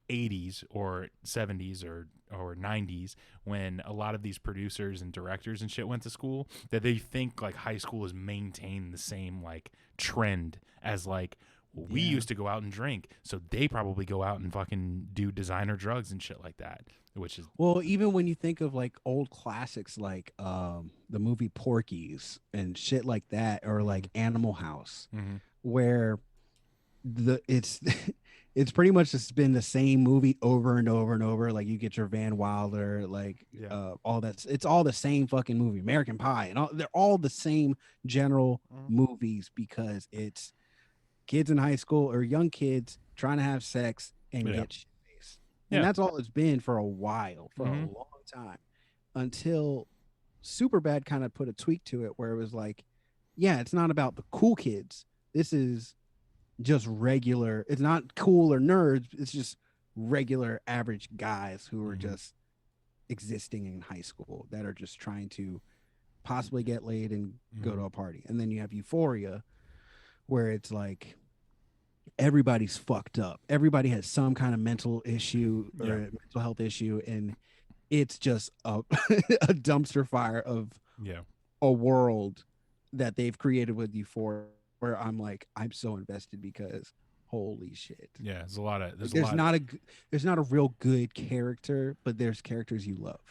80s or 70s or 90s, when a lot of these producers and directors and shit went to school, that they think like high school has maintained the same like trend as like, well, we used to go out and drink, so they probably go out and fucking do designer drugs and shit like that, which is
Well, even when you think of like old classics like the movie Porky's and shit like that, or like Animal House, where it's it's pretty much just been the same movie over and over and over. Like you get your Van Wilder, like all that's it's all the same fucking movie. American Pie and all, they're all the same general movies, because it's kids in high school or young kids trying to have sex and get shit faced. And that's all it's been for a while, for a long time, until Superbad kind of put a tweak to it where it was like, yeah, it's not about the cool kids. This is just regular. It's not cool or nerds. It's just regular average guys who are just existing in high school that are just trying to possibly get laid and go to a party. And then you have Euphoria, where it's like everybody's fucked up. Everybody has some kind of mental issue or mental health issue, and it's just a, a dumpster fire of a world that they've created with Euphoria, where I'm like, I'm so invested because holy shit.
Yeah, there's a lot of
there's not a real good character, but there's characters you love.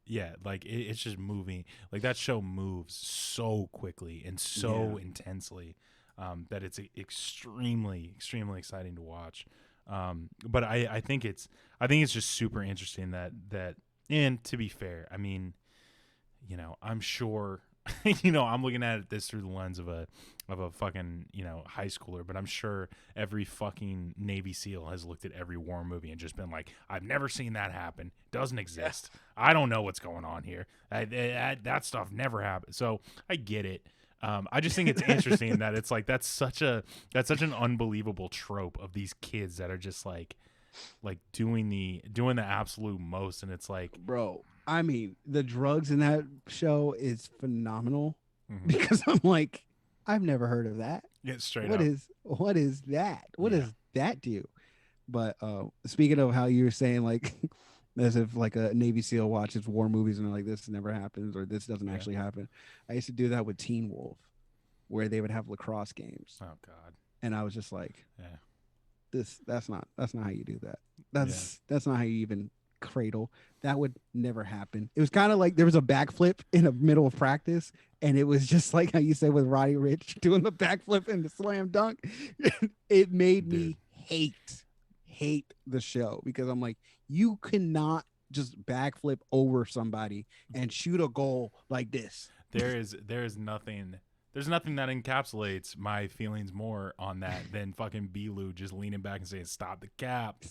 Yeah, like it's just moving. Like that show moves so quickly and so intensely that it's extremely, extremely exciting to watch. But I think it's just super interesting that and to be fair, I mean, I'm sure, I'm looking at this through the lens of a fucking, high schooler, but I'm sure every fucking Navy SEAL has looked at every war movie and just been like, I've never seen that happen. Doesn't exist. I don't know what's going on here. That stuff never happened. So I get it. I just think it's interesting that it's like, that's such an unbelievable trope of these kids that are just like doing the absolute most. And it's like,
bro, I mean, the drugs in that show is phenomenal because I'm like, I've never heard of that.
Yeah, straight
up. What is that? What does that do? But speaking of how you were saying, like, as if like a Navy SEAL watches war movies and they're like, this never happens or this doesn't actually happen. I used to do that with Teen Wolf, where they would have lacrosse games.
Oh God.
And I was just like, that's not how you do that. That's not how you even cradle. That would never happen. It was kind of like there was a backflip in the middle of practice, and it was just like how you said with Roddy Ricch doing the backflip and the slam dunk. It made me hate the show, because I'm like, you cannot just backflip over somebody and shoot a goal like this.
There's nothing that encapsulates my feelings more on that than fucking Belu just leaning back and saying stop the cap.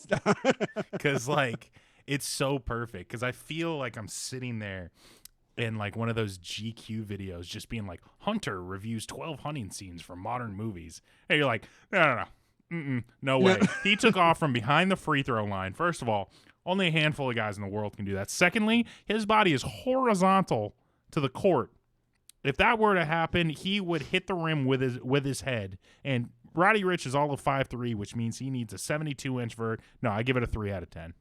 Because like it's so perfect, because I feel like I'm sitting there in like one of those GQ videos just being like, Hunter reviews 12 hunting scenes from modern movies, and you're like, no way. He took off from behind the free throw line. First of all, only a handful of guys in the world can do that. Secondly, his body is horizontal to the court. If that were to happen, he would hit the rim with his head. And Roddy Rich is all of 5'3", which means he needs a 72-inch vert. No, I give it a 3 out of 10.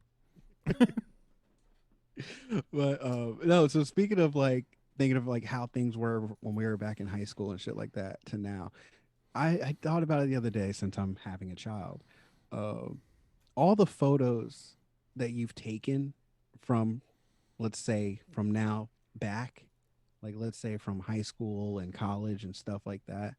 But no, so speaking of like thinking of like how things were when we were back in high school and shit like that to now, I thought about it the other day since I'm having a child. All the photos that you've taken from, let's say, from now back, like let's say from high school and college and stuff like that,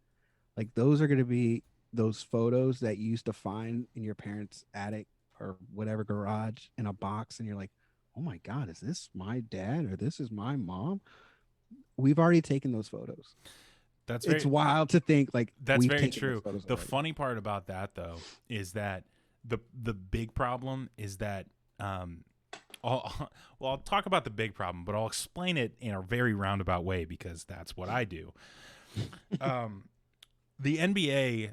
like those are going to be those photos that you used to find in your parents' attic or whatever garage in a box, and you're like, oh my God, is this my dad or this is my mom? We've already taken those photos. It's wild to think like
that's
we've
very
taken
true.
those photos
The
already.
funny part about that though is that the big problem is that I'll talk about the big problem, but I'll explain it in a very roundabout way because that's what I do. The NBA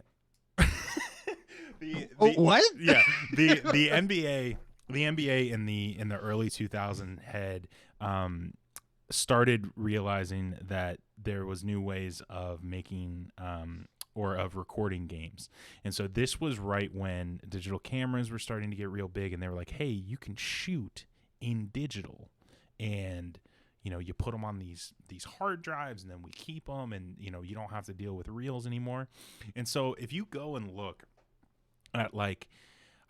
What?
Yeah, the NBA in the early 2000s had started realizing that there was new ways of making or of recording games. And so this was right when digital cameras were starting to get real big, and they were like, hey, you can shoot in digital, and you put them on these hard drives, and then we keep them, and you don't have to deal with reels anymore. And so if you go and look at like,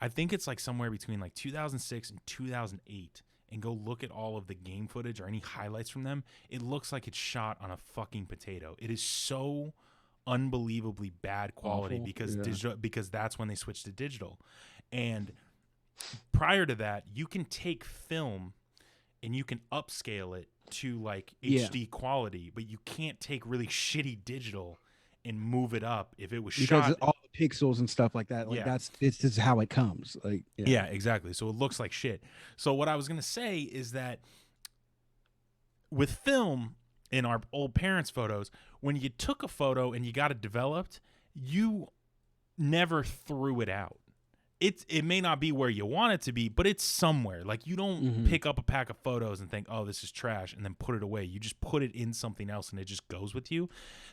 I think it's like somewhere between like 2006 and 2008, and go look at all of the game footage or any highlights from them, it looks like it's shot on a fucking potato. It is so unbelievably bad quality.
Awful.
Because that's when they switched to digital. And prior to that, you can take film and you can upscale it to like HD quality, but you can't take really shitty digital and move it up if it was
Because
shot
all the pixels and stuff like that, like this is how it comes. Like
yeah, exactly. So it looks like shit. So what I was gonna say is that with film in our old parents' photos, when you took a photo and you got it developed, you never threw it out. It may not be where you want it to be, but it's somewhere. Like you don't pick up a pack of photos and think, oh, this is trash, and then put it away. You just put it in something else and it just goes with you.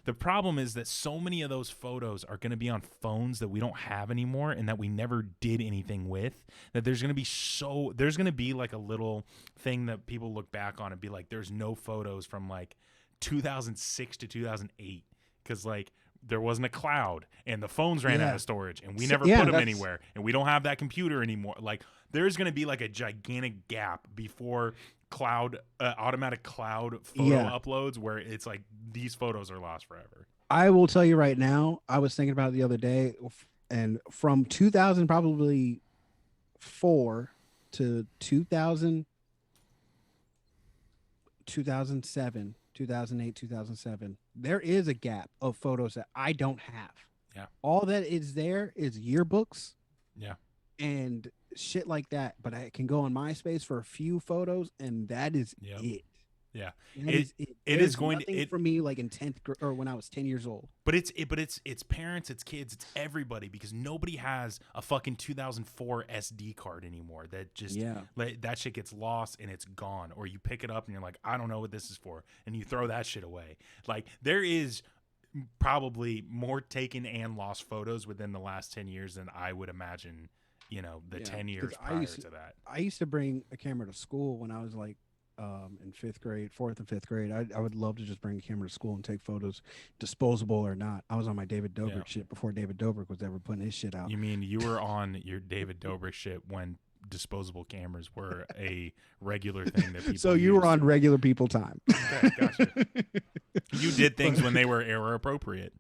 The problem is that so many of those photos are going to be on phones that we don't have anymore and that we never did anything with, that there's going to be like a little thing that people look back on and be like, there's no photos from like 2006 to 2008 because like there wasn't a cloud and the phones ran out of storage and we never put them anywhere and we don't have that computer anymore. Like there's going to be like a gigantic gap before automatic cloud photo uploads where it's like these photos are lost forever.
I will tell you right now, I was thinking about it the other day, and from 2000 probably 4 to 2007, 2008, 2007, there is a gap of photos that I don't have.
Yeah.
All that is there is yearbooks.
Yeah.
And shit like that. But I can go on MySpace for a few photos, and that is it.
Yeah.
It is going to for me like in 10th or when I was 10 years old.
But it's parents, it's kids, it's everybody, because nobody has a fucking 2004 SD card anymore. That just that shit gets lost and it's gone, or you pick it up and you're like, I don't know what this is for, and you throw that shit away. Like there is probably more taken and lost photos within the last 10 years than I would imagine, 10 years prior to that.
I used to bring a camera to school when I was like in 4th and 5th grade. I would love to just bring a camera to school and take photos, disposable or not. I was on my David Dobrik shit before David Dobrik was ever putting his shit out.
You mean you were on your David Dobrik shit when disposable cameras were a regular thing that people
So you were on regular people time.
Okay, gotcha. You did things when they were era appropriate.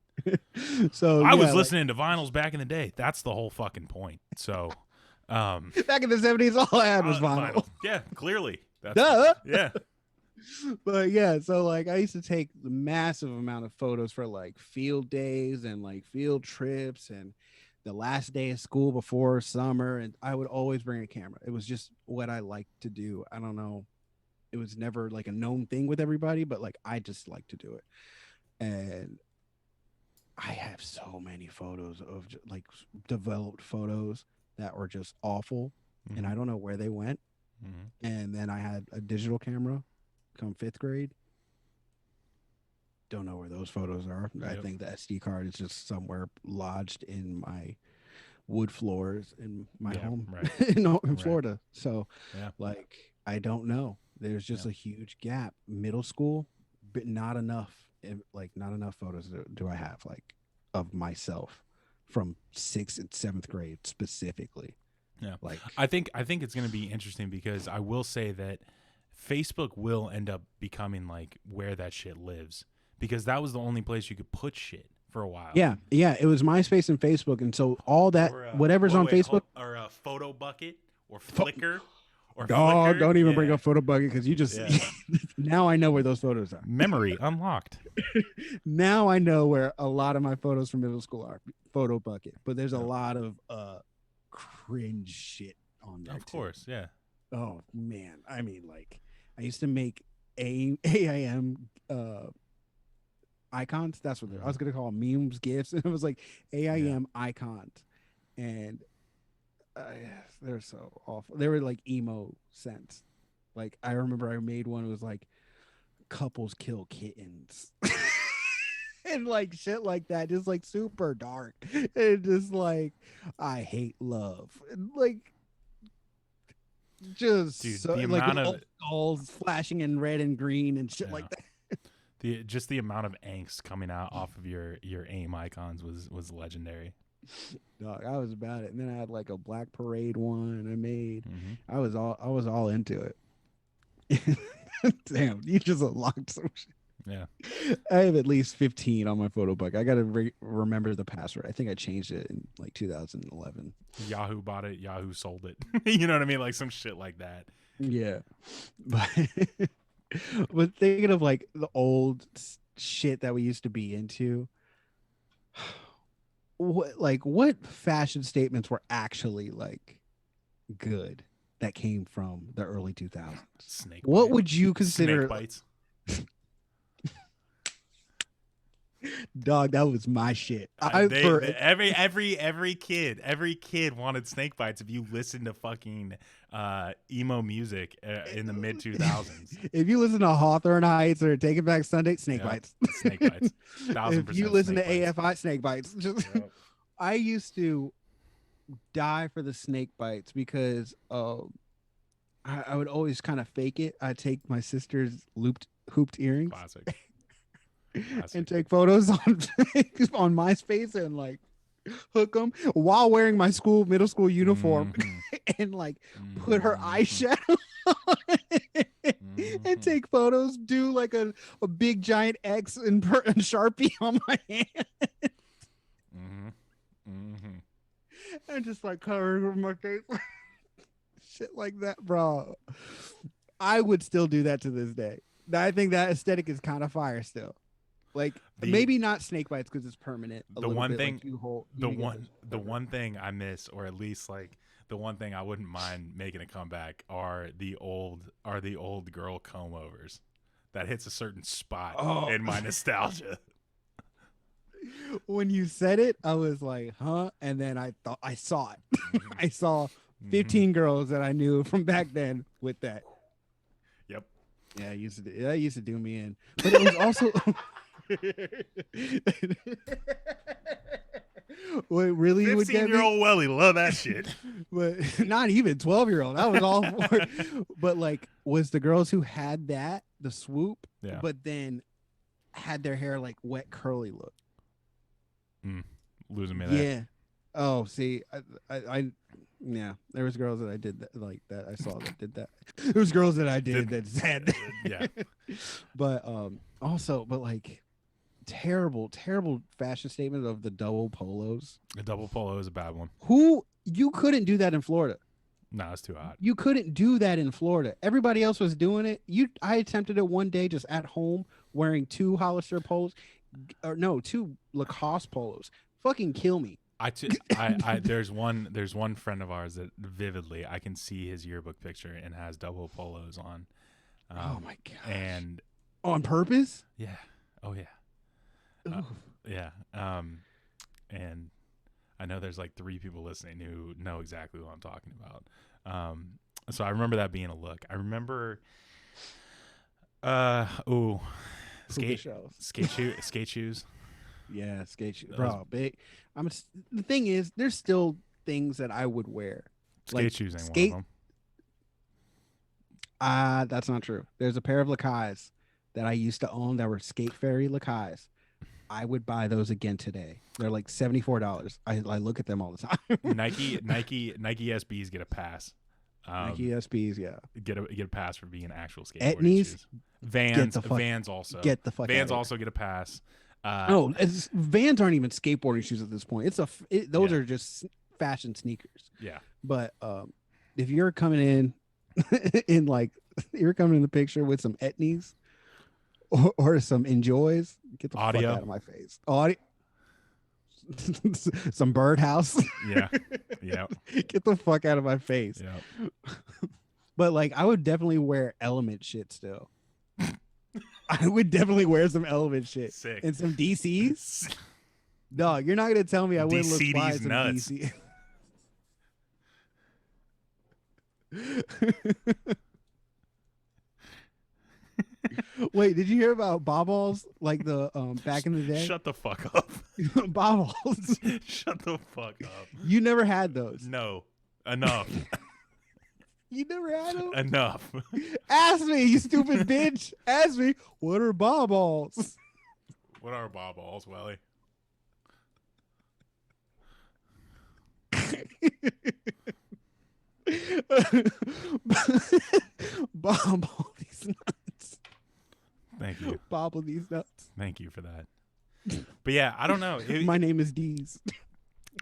So
I was listening to vinyls back in the day. That's the whole fucking point. So
Back in the 70s, all I had was vinyl.
Yeah, clearly. That's,
Duh.
Yeah.
But yeah, so like I used to take the massive amount of photos for like field days and like field trips and the last day of school before summer, and I would always bring a camera. It was just what I liked to do. I don't know. It was never like a known thing with everybody, but like I just like to do it. And I have so many photos of like developed photos that were just awful, and I don't know where they went. And then I had a digital camera come 5th grade. Don't know where those photos are. I think the SD card is just somewhere lodged in my wood floors in my home in Florida. So like I don't know. There's just a huge gap. Middle school, but not enough. Like not enough photos do I have like of myself from 6th and 7th grade specifically.
Yeah.
Like
I think it's going to be interesting because I will say that Facebook will end up becoming like where that shit lives, because that was the only place you could put shit for a while.
Yeah, it was MySpace and Facebook, and so all that whatever's on Facebook
or a Photo Bucket or Flickr or
Flickr. Don't even bring
Yeah.
up Photo Bucket because you just now I know where those photos are.
Memory unlocked.
Now I know where a lot of my photos from middle school are. Photo Bucket, but there's a lot of cringe shit on there.
Of course, yeah.
Oh man, I mean, like I used to make AIM icons. That's what I was gonna call them, memes, gifs, and it was like AIM icons, and they're so awful. They were like emo sense. Like I remember I made one. It was like couples kill kittens. And like shit like that, just like super dark, and just like I hate love, and like just
Dude,
so,
the
like
amount
with
of-
all skulls flashing in red and green and shit like that.
The amount of angst coming out off of your AIM icons was legendary.
Dog, I was about it, and then I had like a Black Parade one I made. I was all into it. Damn, you just unlocked some shit.
Yeah.
I have at least 15 on my photo book. I gotta remember the password. I think I changed it in like 2011.
Yahoo bought it. Yahoo sold it. You know what I mean? Like some shit like that.
Yeah, but thinking of like the old shit that we used to be into, what fashion statements were actually like good that came from the early 2000s?
Snake.
What
bite.
would you consider?
Snake bites?
Dog, that was my shit.
Every kid wanted snake bites. If you listen to fucking emo music in the mid 2000s,
if you listen to Hawthorne Heights or Taking Back Sunday, snake bites.
Snake bites. 1000%.
If you listen to
snake bites.
AFI, snake bites. I used to die for the snake bites because I would always kind of fake it. I'd take my sister's hooped earrings.
Classic.
And take photos on on MySpace and like hook them while wearing my middle school uniform and like put her eyeshadow on and take photos, do like a big giant X and Sharpie on my hand. And just like covering my face. Shit like that, bro. I would still do that to this day. I think that aesthetic is kind of fire still. Like maybe not snake bites because it's permanent.
The one thing I miss, or at least like the one thing I wouldn't mind making a comeback, are the old girl comb overs. That hits a certain spot in my nostalgia.
When you said it, I was like, huh? And then I thought I saw it. I saw 15 girls that I knew from back then with that.
Yep.
Yeah, that used to do me in. But it was also what really would get me?
15-year-old Welly, love that shit.
But not even 12-year-old. That was all for. But like, was the girls who had that the swoop, but then had their hair like wet curly look.
Losing me there.
Yeah. Oh, see, I yeah, there was girls that I did that like that. I saw that did that. There was girls that I did that said that.
Yeah.
But also, but like terrible fashion statement of the double polos.
The double polo is a bad one.
Who You couldn't do that in Florida.
No, it's too hot.
You couldn't do that in Florida. Everybody else was doing it. I attempted it one day just at home wearing 2 Hollister polos, or no, 2 Lacoste polos. Fucking kill me.
There's one friend of ours that vividly I can see his yearbook picture and has double polos on.
Oh my god!
And
on purpose?
yeah, oh yeah, yeah. And I know there's like 3 people listening who know exactly what I'm talking about. So I remember that being a look. I remember, skate shoes.
Yeah, skate shoes, bro. Big. The thing is, there's still things that I would wear.
Skate shoes ain't one of them.
That's not true. There's a pair of Lacoste that I used to own that were Skate Fairy Lacoste. I would buy those again today. They're like $74. I look at them all the time.
Nike SBs get a pass.
Nike SBs, yeah.
Get a pass for being actual skateboarding
Etnies,
shoes. Vans also.
Get the fuck.
Vans also get a pass.
No, Vans aren't even skateboarding shoes at this point. Those are just fashion sneakers.
Yeah.
But if you're coming in you're coming in the picture with some Etnies or some Enjoys, get the fuck out of my face. Some Birdhouse.
Yeah. Yeah.
Get the fuck out of my face.
Yeah.
But like I would definitely wear Element shit still. I would definitely wear some Element shit.
Sick.
And some DCs. Dog, you're not gonna tell me I wouldn't look fly some
nuts.
DC. Wait, did you hear about Bobballs like the back in the day?
Shut the fuck up.
Bobballs.
Shut the fuck up.
You never had those.
No. Enough.
You never had them?
Enough.
Ask me, you stupid bitch. Ask me, what are Bobballs?
What are Bobballs, Welly?
Bobble these nuts.
Thank you.
Bobble these nuts.
Thank you for that. But yeah, I don't know.
My name is Deez.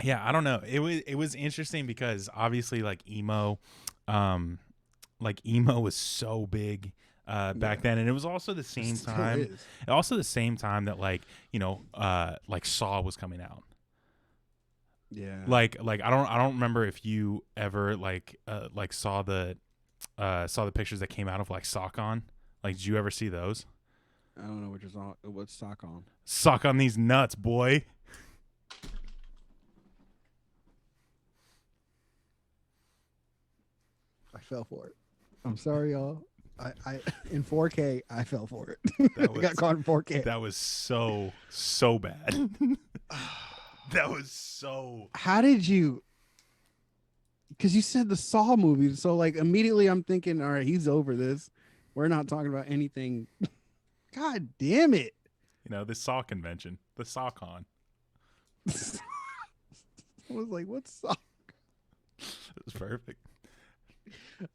Yeah, I don't know. It was interesting because obviously like emo was so big back then, and it was also the same time. Also the same time that like Saw was coming out.
Yeah.
Like I don't remember if you ever saw the pictures that came out of like Sock On. Like, did you ever see those?
I don't know what's Sock On.
Sock on these nuts, boy.
I fell for it. I'm sorry, y'all. I in 4K, I fell for it. I got caught in 4K.
That was so bad. That was so.
How did you? Because you said the Saw movie, so like immediately I'm thinking, all right, he's over this. We're not talking about anything. God damn it!
The Saw convention, the SawCon.
I was like, what's Saw?
It was perfect.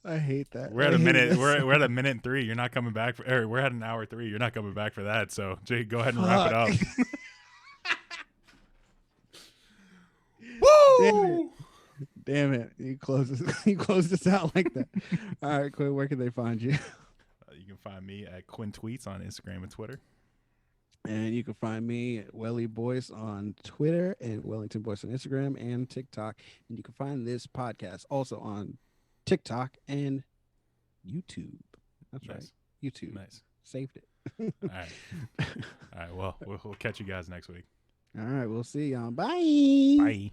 I hate that.
We're at a minute. We're at a minute and 3. You're not coming back for. We're at an hour 3. You're not coming back for that. So Jay, go ahead and wrap it up.
Woo! Damn it! You closed us out like that. All right, Quinn. Where can they find you?
You can find me at Quinn Tweets on Instagram and Twitter.
And you can find me at Welly Boyce on Twitter and Wellington Boyce on Instagram and TikTok. And you can find this podcast also on TikTok and YouTube. That's
Nice.
right. YouTube.
Nice.
Saved it.
All right. All right. Well, we'll catch you guys next week.
All right. We'll see y'all. Bye.
Bye.